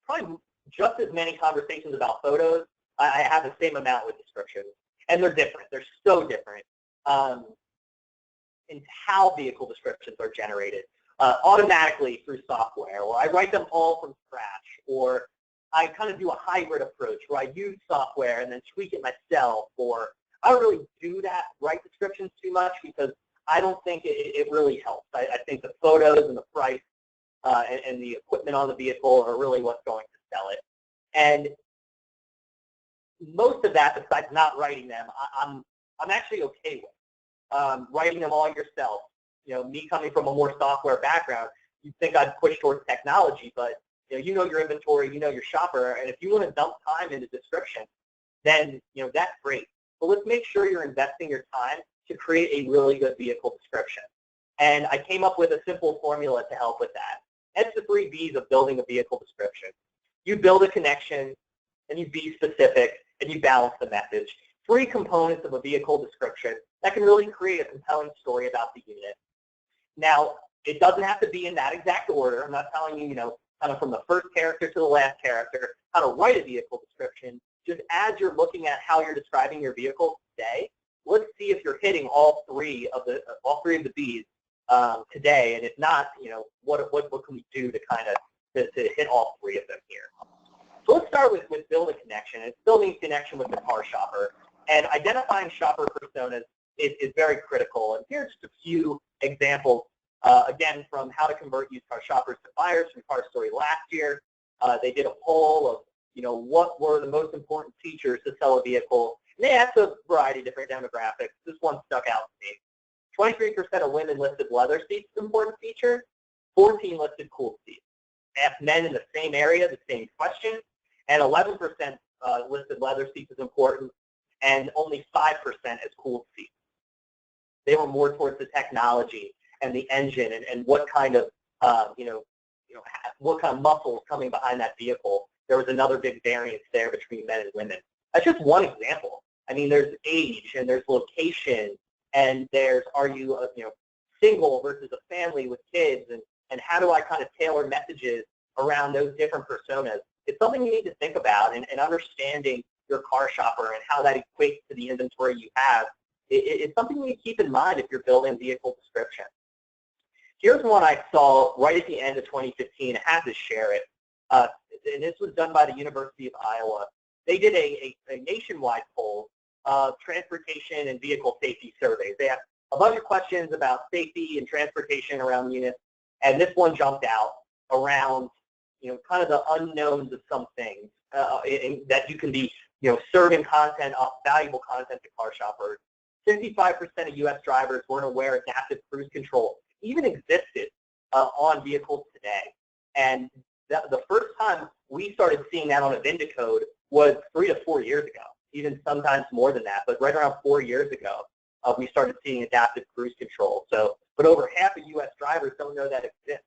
probably just as many conversations about photos. I have the same amount with descriptions. And they're different. They're so different in how vehicle descriptions are generated automatically through software, or I write them all from scratch, or I kind of do a hybrid approach where I use software and then tweak it myself, or I don't really do that, write descriptions too much, because I don't think it really helps. I think the photos and the price and the equipment on the vehicle are really what's going to sell it. And most of that, besides not writing them, I'm actually okay with. Writing them all yourself. Me coming from a more software background, you'd think I'd push towards technology, but you know your inventory, you know your shopper, and if you want to dump time into description, then that's great. But let's make sure you're investing your time to create a really good vehicle description. And I came up with a simple formula to help with that. It's the 3 B's of building a vehicle description. You build a connection, and you be specific, and you balance the message. 3 components of a vehicle description that can really create a compelling story about the unit. Now, it doesn't have to be in that exact order. I'm not telling you, kind of from the first character to the last character, how to write a vehicle description. just as you're looking at how you're describing your vehicle today, let's see if you're hitting all three of the B's today, and if not, what can we do to kind of to hit all three of them here? So let's start with building connection. It's building connection with the car shopper, and identifying shopper personas is very critical. And here's just a few examples, again, from how to convert used car shoppers to buyers from Car Story last year. They did a poll of, what were the most important features to sell a vehicle. And they asked a variety of different demographics. This one stuck out to me. 23% of women listed leather seats as an important feature. 14 listed cooled seats. Asked men in the same area the same question, and 11% listed leather seats as important, and only 5% as cooled seats. They were more towards the technology and the engine and what kind of what kind of muscles coming behind that vehicle. There was another big variance there between men and women. That's just one example. I mean, there's age and there's location, and there's, are you single versus a family with kids, and how do I kind of tailor messages around those different personas? It's something you need to think about, and understanding your car shopper and how that equates to the inventory you have. It's something you need to keep in mind if you're building vehicle description. Here's one I saw right at the end of 2015. I had to share it. And this was done by the University of Iowa. They did a nationwide poll of transportation and vehicle safety surveys. They asked a bunch of questions about safety and transportation around units, and this one jumped out around, kind of the unknowns of some things that you can be, serving content, valuable content to car shoppers. 55% of U.S. drivers weren't aware adaptive cruise control even existed on vehicles today. And the first time we started seeing that on a VIN code was 3 to 4 years ago, even sometimes more than that, but right around 4 years ago, we started seeing adaptive cruise control. So, but over half of U.S. drivers don't know that exists.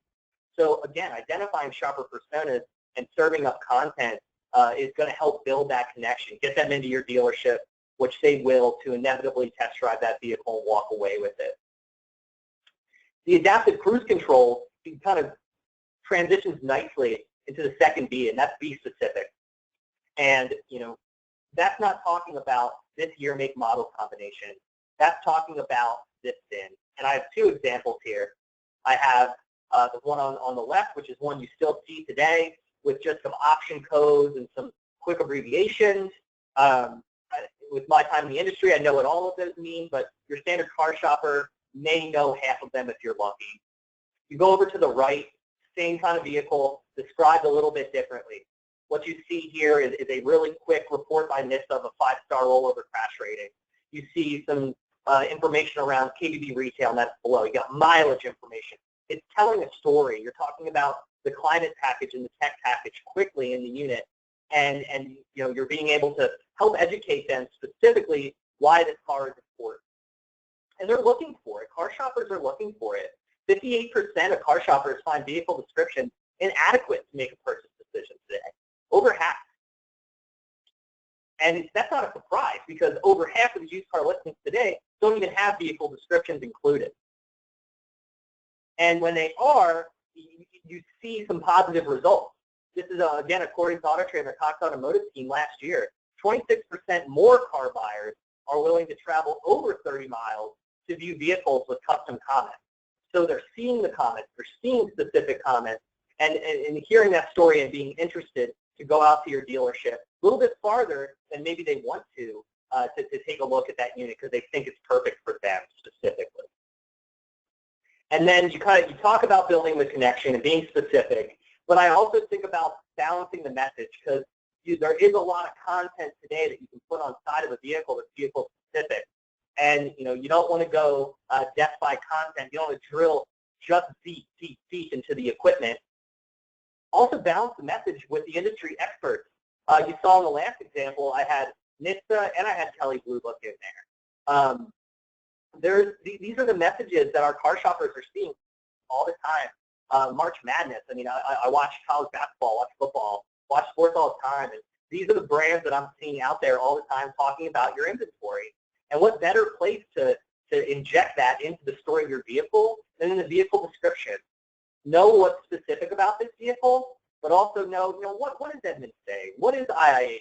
So again, identifying shopper personas and serving up content is going to help build that connection, get them into your dealership, which they will, to inevitably test drive that vehicle and walk away with it. The adaptive cruise control kind of transitions nicely into the second B, and that's B specific. And that's not talking about this year, make, model combination. That's talking about this VIN. And I have two examples here. I have the one on the left, which is one you still see today, with just some option codes and some quick abbreviations. With my time in the industry, I know what all of those mean, but your standard car shopper may know half of them if you're lucky. You go over to the right, same kind of vehicle, described a little bit differently. What you see here is a really quick report by NHTSA of a 5-star rollover crash rating. You see some information around KBB retail, and that's below. You got mileage information. It's telling a story. You're talking about the climate package and the tech package quickly in the unit, and you're being able to help educate them specifically why this car is important. And they're looking for it. Car shoppers are looking for it. 58% of car shoppers find vehicle description inadequate to make a purchase decision today. Over half. And that's not a surprise, because over half of the used car listings today don't even have vehicle descriptions included. And when they are, you see some positive results. This is, again, according to Auto Trader, Cox Automotive team last year, 26% more car buyers are willing to travel over 30 miles to view vehicles with custom comments. So they're seeing the comments, they're seeing specific comments, and hearing that story and being interested to go out to your dealership a little bit farther than maybe they want to take a look at that unit because they think it's perfect for them specifically. And then you talk about building the connection and being specific, but I also think about balancing the message, because there is a lot of content today that you can put on side of a vehicle that's vehicle specific. And you don't want to go depth by content. You don't want to drill just deep into the equipment. Also balance the message with the industry experts. You saw in the last example, I had NHTSA and I had Kelley Blue Book in there. These are the messages that our car shoppers are seeing all the time. March Madness. I mean, I watch college basketball, watch football, watch sports all the time, and these are the brands that I'm seeing out there all the time talking about your inventory. And what better place to inject that into the story of your vehicle than in the vehicle description? Know what's specific about this vehicle, but also know, what does Edmunds say? What is IIH?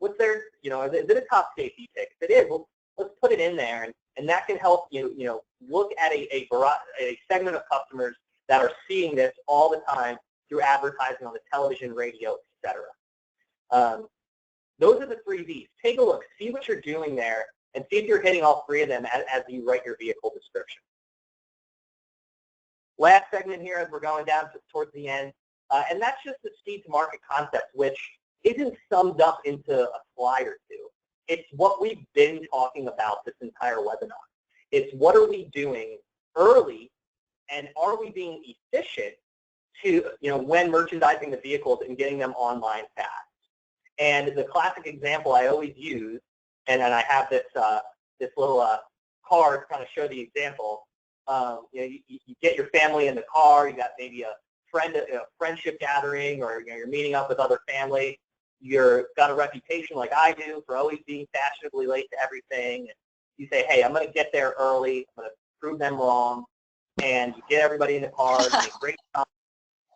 What's their, is it a top safety pick? If it is, well, let's put it in there, and that can help look at a segment of customers that are seeing this all the time through advertising on the television, radio, etc. Those are the 3 V's. Take a look, see what you're doing there, and see if you're hitting all 3 of them as you write your vehicle description. Last segment here as we're going down towards the end, and that's just the speed to market concept, which isn't summed up into a slide or 2. It's what we've been talking about this entire webinar. It's what are we doing early, and are we being efficient to, when merchandising the vehicles and getting them online fast. And the classic example I always use, and then I have this this little card to kind of show the example. You get your family in the car. You got maybe a friendship gathering, or you're meeting up with other family. You've got a reputation like I do for always being fashionably late to everything. You say, hey, I'm going to get there early. I'm going to prove them wrong. And you get everybody in the car, you make great time,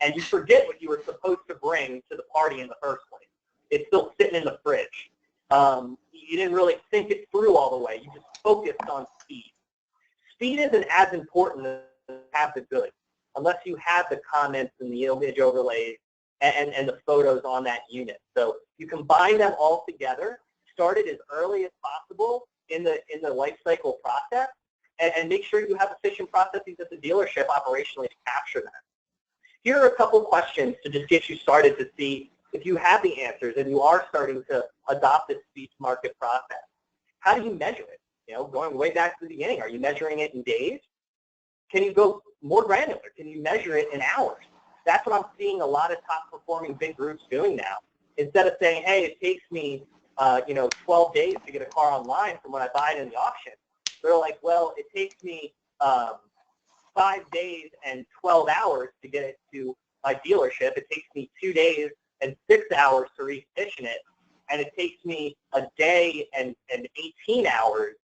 and you forget what you were supposed to bring to the party in the first place. It's still sitting in the fridge. You didn't really think it through all the way. You just focused on speed. Speed isn't as important as have the goods, unless you have the comments and the image overlays and the photos on that unit. So you combine them all together, start it as early as possible in the life cycle process, and make sure you have efficient processes at the dealership operationally to capture that. Here are a couple questions to just get you started to see if you have the answers and you are starting to adopt this speed to market process. How do you measure it? Going way back to the beginning, are you measuring it in days? Can you go more granular? Can you measure it in hours? That's what I'm seeing a lot of top performing big groups doing now. Instead of saying, hey, it takes me 12 days to get a car online from when I buy it in the auction, they're like, well, it takes me 5 days and 12 hours to get it to my dealership. It takes me 2 days and 6 hours to recondition it, and it takes me a day and 18 hours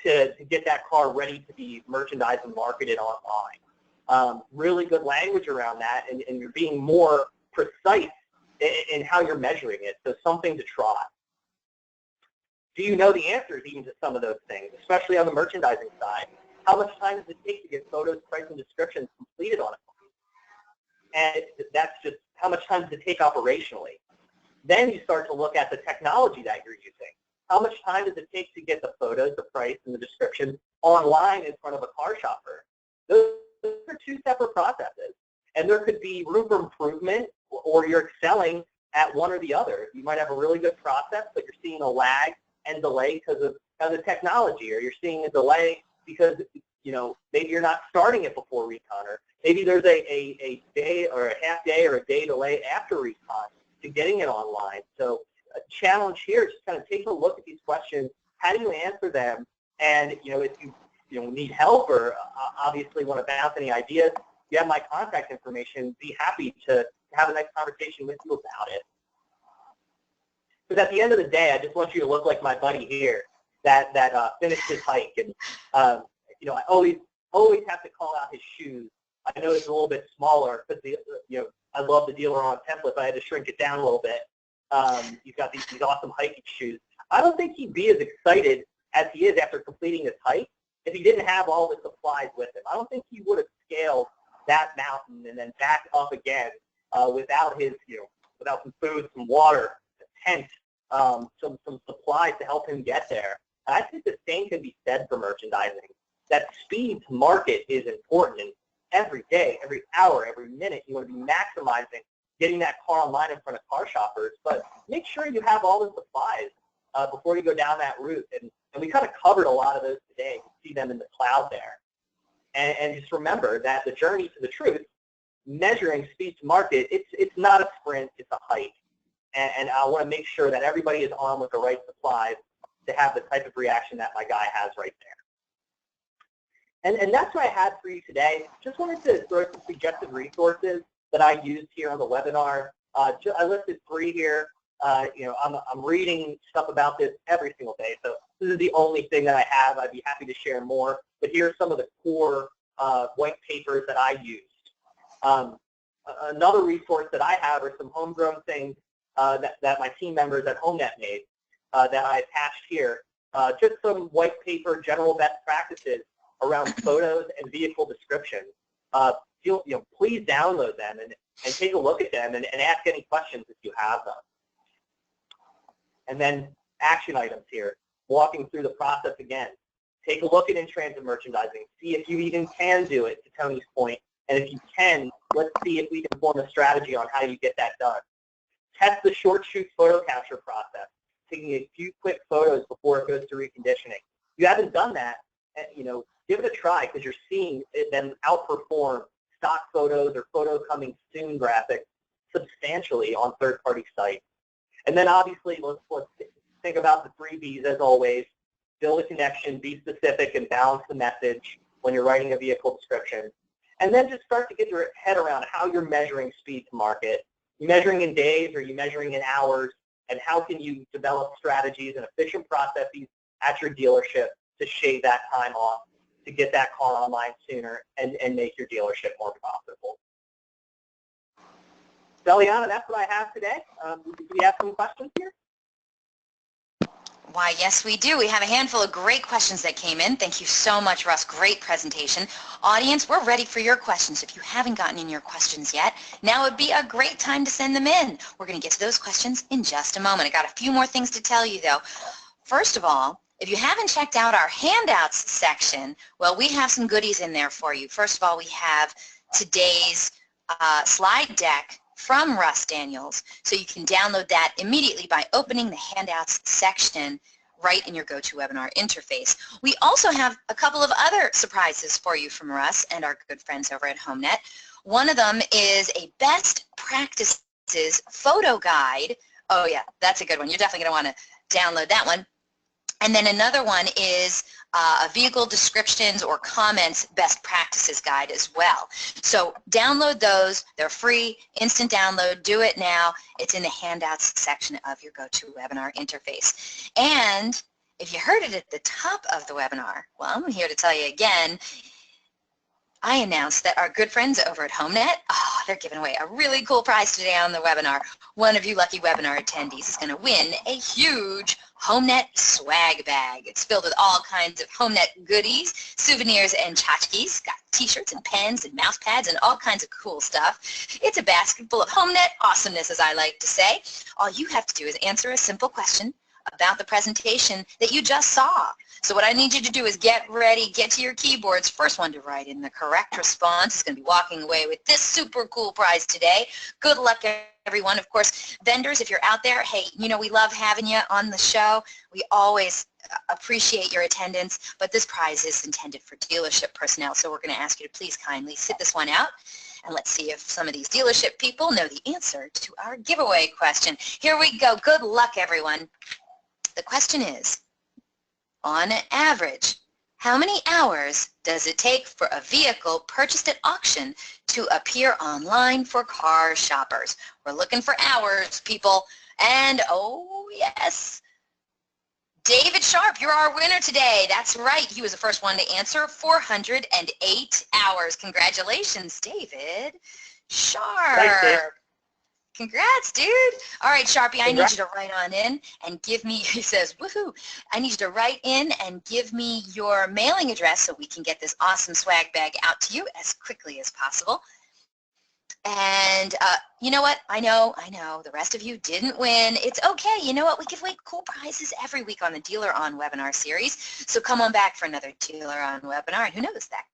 to get that car ready to be merchandised and marketed online. Really good language around that, and you're being more precise in how you're measuring it, so something to try. Do you know the answers even to some of those things, especially on the merchandising side? How much time does it take to get photos, price, and descriptions completed on it? And that's just how much time does it take operationally. Then you start to look at the technology that you're using. How much time does it take to get the photos, the price, and the description online in front of a car shopper? Those are 2 separate processes. And there could be room for improvement, or you're excelling at one or the other. You might have a really good process, but you're seeing a lag and delay because of the technology, or you're seeing a delay because maybe you're not starting it before recon, or maybe there's a day or a half day or a day delay after recon to getting it online. So a challenge here is just kind of take a look at these questions. How do you answer them? And if you need help, or obviously want to bounce any ideas, you have my contact information. Be happy to have a nice conversation with you about it. Because at the end of the day, I just want you to look like my buddy here that finished his hike. And I always have to call out his shoes. I know it's a little bit smaller because I love the dealer on template, but I had to shrink it down a little bit. He's got these awesome hiking shoes. I don't think he'd be as excited as he is after completing his hike if he didn't have all the supplies with him. I don't think he would have scaled that mountain and then back up again without his, without some food, some water, a tent, some supplies to help him get there. And I think the same can be said for merchandising. That speed to market is important, and every day, every hour, every minute, you want to be maximizing getting that car online in front of car shoppers, but make sure you have all the supplies before you go down that route. And we kind of covered a lot of those today. You can see them in the cloud there. And just remember that the journey to the truth, measuring speed to market, it's not a sprint, it's a hike. And I want to make sure that everybody is armed with the right supplies to have the type of reaction that my guy has right there. And that's what I had for you today. Just wanted to throw some suggested resources that I used here on the webinar. I listed 3 here. I'm reading stuff about this every single day, so this is the only thing that I have. I'd be happy to share more, but here are some of the core white papers that I used. Another resource that I have are some homegrown things that my team members at HomeNet made. that I attached here, just some white paper general best practices around photos and vehicle descriptions. Please download them and take a look at them and ask any questions if you have them. And then action items here, walking through the process again. Take a look at in-transit merchandising. See if you even can do it, to Tony's point. And if you can, let's see if we can form a strategy on how you get that done. Test the short shoot photo capture process, taking a few quick photos before it goes to reconditioning. If you haven't done that, give it a try, because you're seeing them outperform stock photos or photo coming soon graphics substantially on third-party sites. And then obviously, let's think about the 3 Bs as always. Build a connection, be specific, and balance the message when you're writing a vehicle description. And then just start to get your head around how you're measuring speed to market. You measuring in days, or are you measuring in hours? And how can you develop strategies and efficient processes at your dealership to shave that time off, to get that car online sooner and make your dealership more profitable? So, Eliana, that's what I have today. Do we have some questions here? Why, yes, we do. We have a handful of great questions that came in. Thank you so much, Russ. Great presentation. Audience, we're ready for your questions. If you haven't gotten in your questions yet, now would be a great time to send them in. We're going to get to those questions in just a moment. I got a few more things to tell you, though. First of all, if you haven't checked out our handouts section, well, we have some goodies in there for you. First of all, we have today's slide deck from Russ Daniels, so you can download that immediately by opening the handouts section right in your GoToWebinar interface. We also have a couple of other surprises for you from Russ and our good friends over at HomeNet. One of them is a best practices photo guide. Oh yeah, that's a good one. You're definitely going to want to download that one. And then another one is a vehicle descriptions or comments best practices guide as well. So download those. They're free, instant download. Do it now. It's in the handouts section of your GoToWebinar interface. And if you heard it at the top of the webinar, well, I'm here to tell you again, I announced that our good friends over at HomeNet, they're giving away a really cool prize today on the webinar. One of you lucky webinar attendees is going to win a huge HomeNet swag bag. It's filled with all kinds of HomeNet goodies, souvenirs, and tchotchkes. Got t-shirts and pens and mouse pads and all kinds of cool stuff. It's a basket full of HomeNet awesomeness, as I like to say. All you have to do is answer a simple question about the presentation that you just saw. So what I need you to do is get ready, get to your keyboards. First one to write in the correct response is going to be walking away with this super cool prize today. Good luck, everyone. Of course, vendors, if you're out there, hey, we love having you on the show. We always appreciate your attendance, but this prize is intended for dealership personnel, so we're going to ask you to please kindly sit this one out. And let's see if some of these dealership people know the answer to our giveaway question. Here we go. Good luck, everyone. The question is, on average, how many hours does it take for a vehicle purchased at auction to appear online for car shoppers? We're looking for hours, people. And, oh, yes, David Sharp, you're our winner today. That's right. He was the first one to answer, 408 hours. Congratulations, David Sharp. Thanks, Dave. Congrats, dude. All right, Sharpie, I need you to write on in and give me, he says, woohoo, I need you to write in and give me your mailing address so we can get this awesome swag bag out to you as quickly as possible. And you know what? I know, the rest of you didn't win. It's okay. You know what? We give away cool prizes every week on the Dealer On Webinar series. So come on back for another Dealer On Webinar, and who knows, that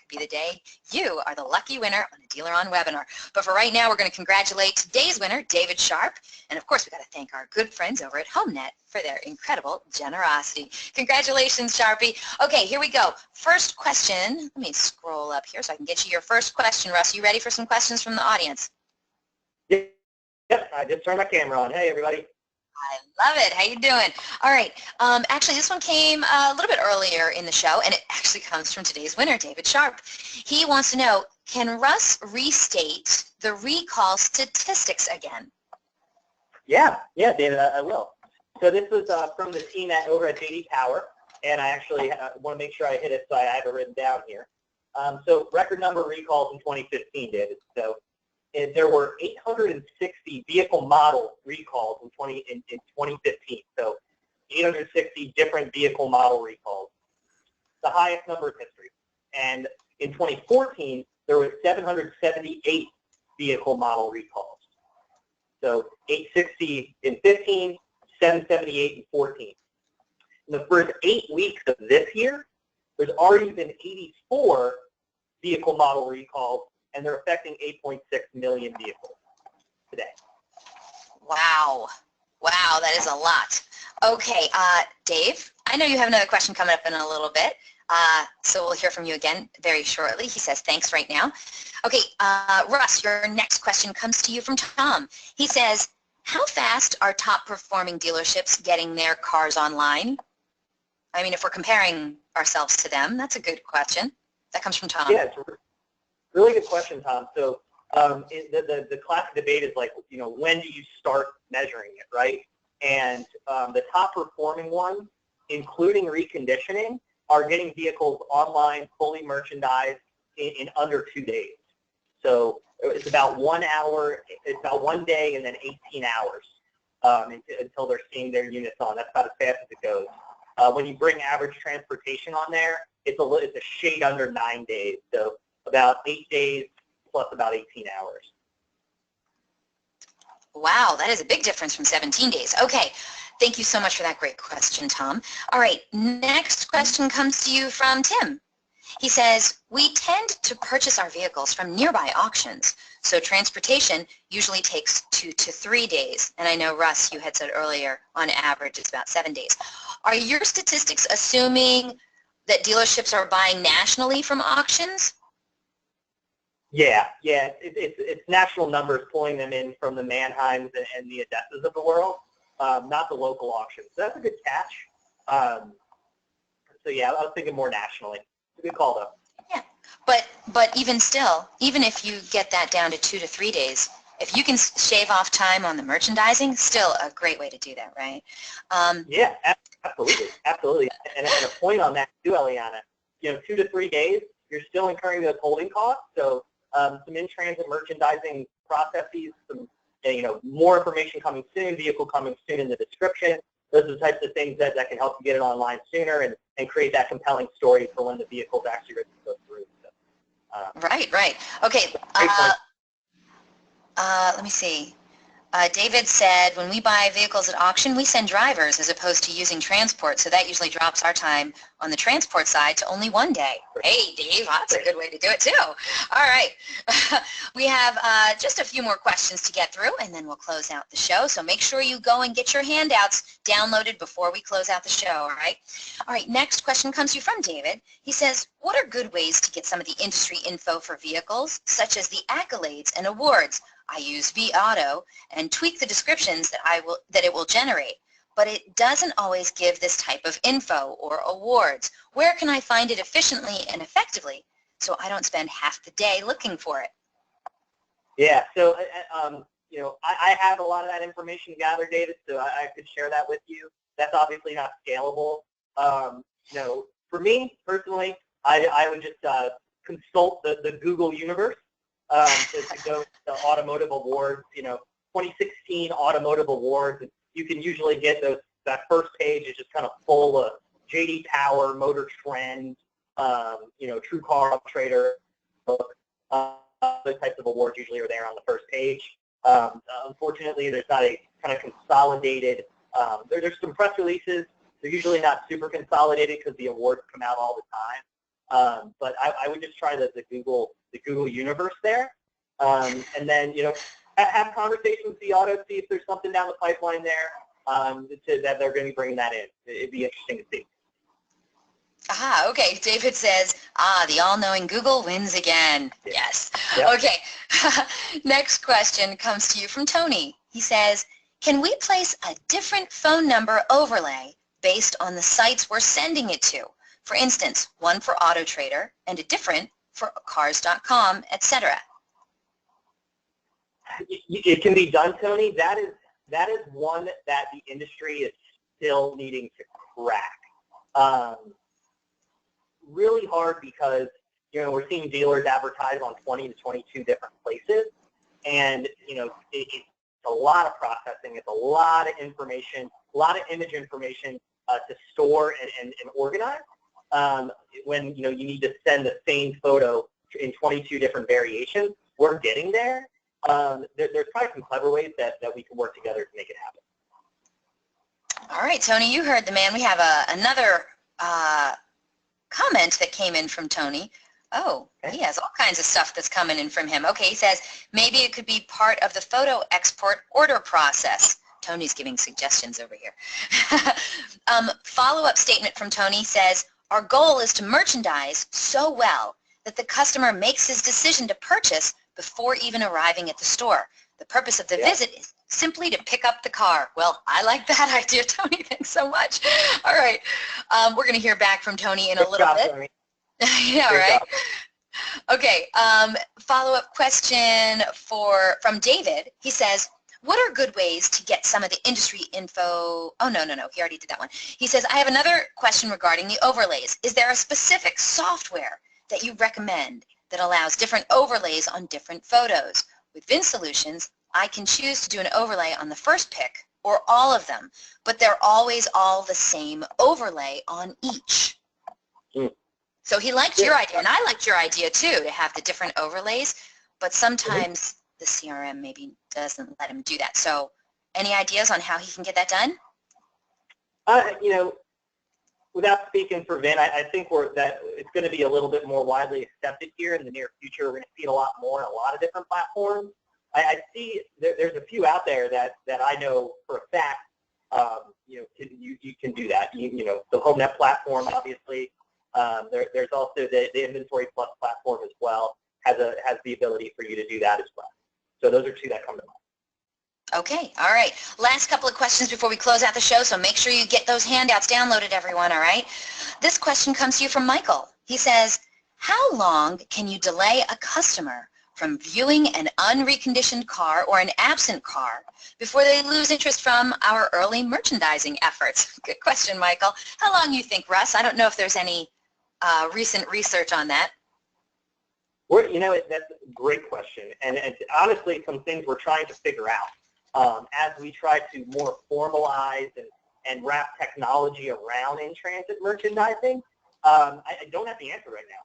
be the day you are the lucky winner on a Dealer On Webinar. But for right now, we're going to congratulate today's winner, David Sharp. And of course, we've got to thank our good friends over at HomeNet for their incredible generosity. Congratulations, Sharpie. Okay, here we go. First question. Let me scroll up here so I can get you your first question. Russ, you ready for some questions from the audience? Yep, I just turned my camera on. Hey, everybody. I love it. How you doing? All right. Actually, this one came a little bit earlier in the show, and it actually comes from today's winner, David Sharp. He wants to know, can Russ restate the recall statistics again? Yeah, David, I will. So this was from the team over at JD Power, and I actually want to make sure I hit it, so I have it written down here. So record number of recalls in 2015, David. So there were 860 vehicle model recalls in 2015. So 860 different vehicle model recalls, the highest number in history. And in 2014, there were 778 vehicle model recalls. So 860 in 15, 778 in 14. In the first 8 weeks of this year, there's already been 84 vehicle model recalls, and they're affecting 8.6 million vehicles today. Wow. Wow, that is a lot. Okay, Dave, I know you have another question coming up in a little bit, so we'll hear from you again very shortly. He says thanks right now. Okay, Russ, your next question comes to you from Tom. He says, how fast are top-performing dealerships getting their cars online? I mean, if we're comparing ourselves to them, that's a good question. That comes from Tom. Yeah, it's a really good question, Tom. So the classic debate is like, when do you start measuring it, right? And the top performing ones, including reconditioning, are getting vehicles online, fully merchandised in under 2 days. So it's about 1 hour, it's about 1 day and then 18 hours until they're seeing their units on. That's about as fast as it goes. When you bring average transportation on there, it's a shade under 9 days. So about 8 days plus about 18 hours. Wow, that is a big difference from 17 days. Okay, thank you so much for that great question, Tom. All right, next question comes to you from Tim. He says, we tend to purchase our vehicles from nearby auctions, so transportation usually takes 2 to 3 days. And I know, Russ, you had said earlier, on average, it's about 7 days. Are your statistics assuming that dealerships are buying nationally from auctions? Yeah, it's national numbers pulling them in from the Mannheims and the Odessas of the world, not the local auctions. So that's a good catch. So yeah, I was thinking more nationally. It's a good call, though. Yeah, but even still, even if you get that down to 2 to 3 days, if you can shave off time on the merchandising, still a great way to do that, right? Yeah, absolutely. And a point on that too, Eliana. 2 to 3 days, you're still incurring those holding costs. So some in-transit merchandising processes, some more information coming soon, vehicle coming soon in the description. Those are the types of things that can help you get it online sooner and create that compelling story for when the vehicle's actually ready to go through. So, Right. Okay. Let me see. David said, when we buy vehicles at auction, we send drivers as opposed to using transport, so that usually drops our time on the transport side to only 1 day. Hey, Dave, that's a good way to do it, too. All right. We have just a few more questions to get through, and then we'll close out the show, so make sure you go and get your handouts downloaded before we close out the show, all right? All right, next question comes to you from David. He says, what are good ways to get some of the industry info for vehicles, such as the accolades and awards? I use vAuto and tweak the descriptions that it will generate, but it doesn't always give this type of info or awards. Where can I find it efficiently and effectively so I don't spend half the day looking for it? Yeah, so I have a lot of that information gathered, David, so I could share that with you. That's obviously not scalable. For me personally, I would just consult the Google universe. To go to the automotive awards, 2016 automotive awards, and you can usually get that first page is just kind of full of JD Power, Motor Trend, True Car Trader. Those types of awards usually are there on the first page. Unfortunately, there's not a kind of consolidated. There's some press releases. They're usually not super consolidated because the awards come out all the time. But I would just try the Google universe there, and then have conversations with the auto, see if there's something down the pipeline there that they're going to be bringing that in. It'd be interesting to see. Aha, okay. David says, the all-knowing Google wins again. Yes. Yep. Okay. Next question comes to you from Tony. He says, can we place a different phone number overlay based on the sites we're sending it to? For instance, one for Auto Trader and a different for cars.com, etc. It can be done, Tony. That is one that the industry is still needing to crack. Really hard because we're seeing dealers advertise on 20 to 22 different places, and it's a lot of processing. It's a lot of information. a lot of image information to store and organize. When you need to send the same photo in 22 different variations, we're getting there. There's probably some clever ways that we can work together to make it happen. All right, Tony, you heard the man. We have another comment that came in from Tony. Oh, he has all kinds of stuff that's coming in from him. Okay, he says, maybe it could be part of the photo export order process. Tony's giving suggestions over here. Follow-up statement from Tony says, our goal is to merchandise so well that the customer makes his decision to purchase before even arriving at the store. The purpose of the visit is simply to pick up the car. Well, I like that idea, Tony. Thanks so much. All right. We're going to hear back from Tony in a little bit. Tony. Yeah, Good right. job. Okay. Follow-up question from David. He says, what are good ways to get some of the industry info? Oh, no. He already did that one. He says, I have another question regarding the overlays. Is there a specific software that you recommend that allows different overlays on different photos? With Vin Solutions, I can choose to do an overlay on the first pic or all of them, but they're always all the same overlay on each. So he liked your idea, and I liked your idea too, to have the different overlays, but sometimes the CRM maybe doesn't let him do that. So any ideas on how he can get that done? Without speaking for Vin, I think that it's going to be a little bit more widely accepted here in the near future. We're going to see it a lot more on a lot of different platforms. I see there's a few out there that I know for a fact, you can do that. The HomeNet platform, obviously. There's also the Inventory Plus platform as well, has the ability for you to do that as well. So those are two that come to mind. Okay, all right. Last couple of questions before we close out the show, so make sure you get those handouts downloaded, everyone, all right? This question comes to you from Michael. He says, how long can you delay a customer from viewing an unreconditioned car or an absent car before they lose interest from our early merchandising efforts? Good question, Michael. How long do you think, Russ? I don't know if there's any recent research on that. That's a great question, and honestly, some things we're trying to figure out as we try to more formalize and wrap technology around in-transit merchandising. I don't have the answer right now.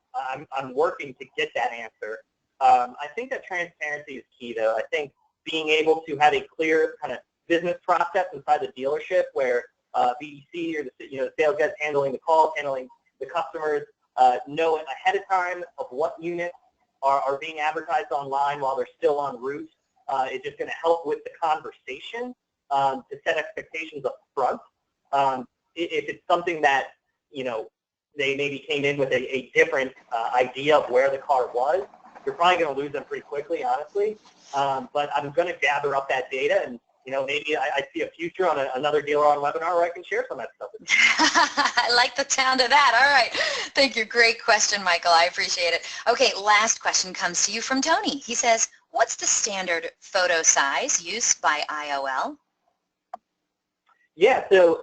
I'm working to get that answer. I think that transparency is key, though. I think being able to have a clear kind of business process inside the dealership where BDC or the sales guys handling the calls, handling the customers, know ahead of time of what units are being advertised online while they're still en route. It's just going to help with the conversation to set expectations up front. If it's something that, they maybe came in with a different idea of where the car was, you're probably going to lose them pretty quickly, honestly. But I'm going to gather up that data, and maybe I see a future on another dealer on webinar where I can share some of that stuff with you. I like the sound of that. All right. Thank you. Great question, Michael. I appreciate it. Okay, last question comes to you from Tony. He says, what's the standard photo size used by IOL? Yeah, so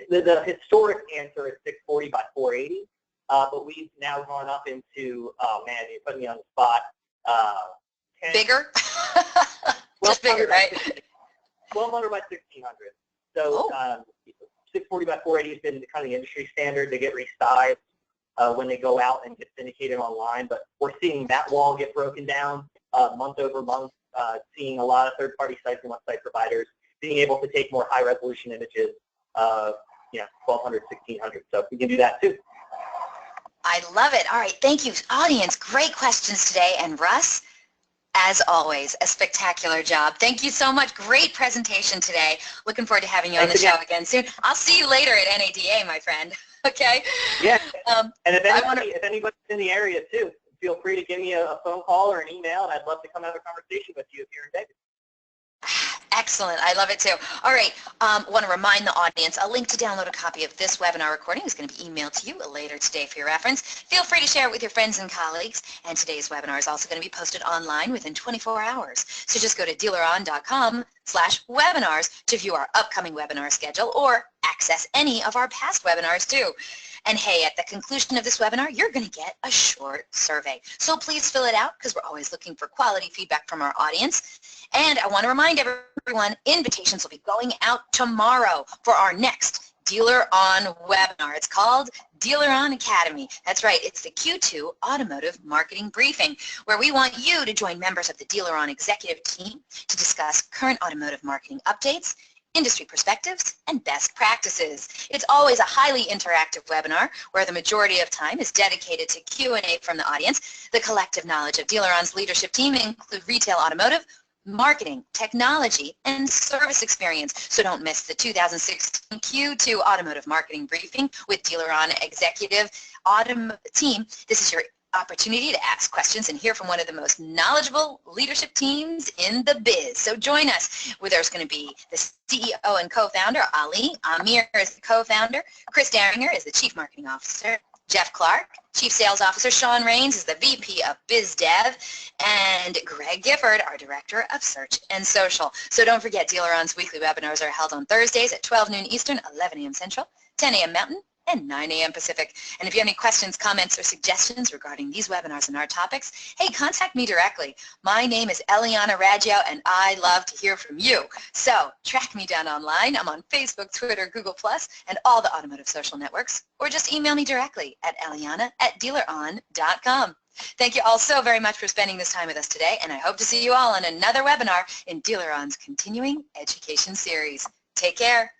the historic answer is 640 by 480, but we've now gone up into, oh man, you put me on the spot. Bigger? Just bigger, right? 1200 by 1600. So 640 by 480 has been kind of the industry standard. They get resized when they go out and get syndicated online, but we're seeing that wall get broken down month over month, seeing a lot of third-party sites and website providers being able to take more high-resolution images of 1200, 1600. So we can do that too. I love it. All right, thank you, audience. Great questions today. And Russ, as always, a spectacular job. Thank you so much. Great presentation today. Looking forward to having you on the show again soon. I'll see you later at NADA, my friend. Okay? Yeah. And if anybody's in the area too, feel free to give me a phone call or an email, and I'd love to come have a conversation with you if you're in Vegas. Excellent. I love it too. All right. Want to remind the audience, a link to download a copy of this webinar recording is going to be emailed to you later today for your reference. Feel free to share it with your friends and colleagues. And today's webinar is also going to be posted online within 24 hours. So just go to dealeron.com/webinars to view our upcoming webinar schedule or access any of our past webinars too. And hey, at the conclusion of this webinar, you're going to get a short survey. So please fill it out because we're always looking for quality feedback from our audience. And I want to remind everyone, invitations will be going out tomorrow for our next Dealer On webinar. It's called Dealer On Academy. That's right, it's the Q2 Automotive Marketing Briefing, where we want you to join members of the Dealer On executive team to discuss current automotive marketing updates, industry perspectives, and best practices. It's always a highly interactive webinar where the majority of time is dedicated to Q&A from the audience. The collective knowledge of Dealer On's leadership team include retail automotive, marketing, technology, and service experience. So don't miss the 2016 Q2 Automotive Marketing Briefing with Dealer On Executive Team. This is your opportunity to ask questions and hear from one of the most knowledgeable leadership teams in the biz. So join us, where there's going to be the CEO and co-founder, Ali. Amir is the co-founder. Chris Daringer is the Chief Marketing Officer. Jeff Clark, Chief Sales Officer. Sean Raines is the VP of Biz Dev. And Greg Gifford, our Director of Search and Social. So don't forget, Dealer On's weekly webinars are held on Thursdays at 12 noon Eastern, 11 a.m. Central, 10 a.m. Mountain, and 9 a.m. Pacific. And if you have any questions, comments, or suggestions regarding these webinars and our topics, hey, contact me directly. My name is Eliana Raggio, and I love to hear from you. So track me down online. I'm on Facebook, Twitter, Google+, and all the automotive social networks, or just email me directly at eliana@dealeron.com. Thank you all so very much for spending this time with us today, and I hope to see you all on another webinar in Dealer On's continuing education series. Take care.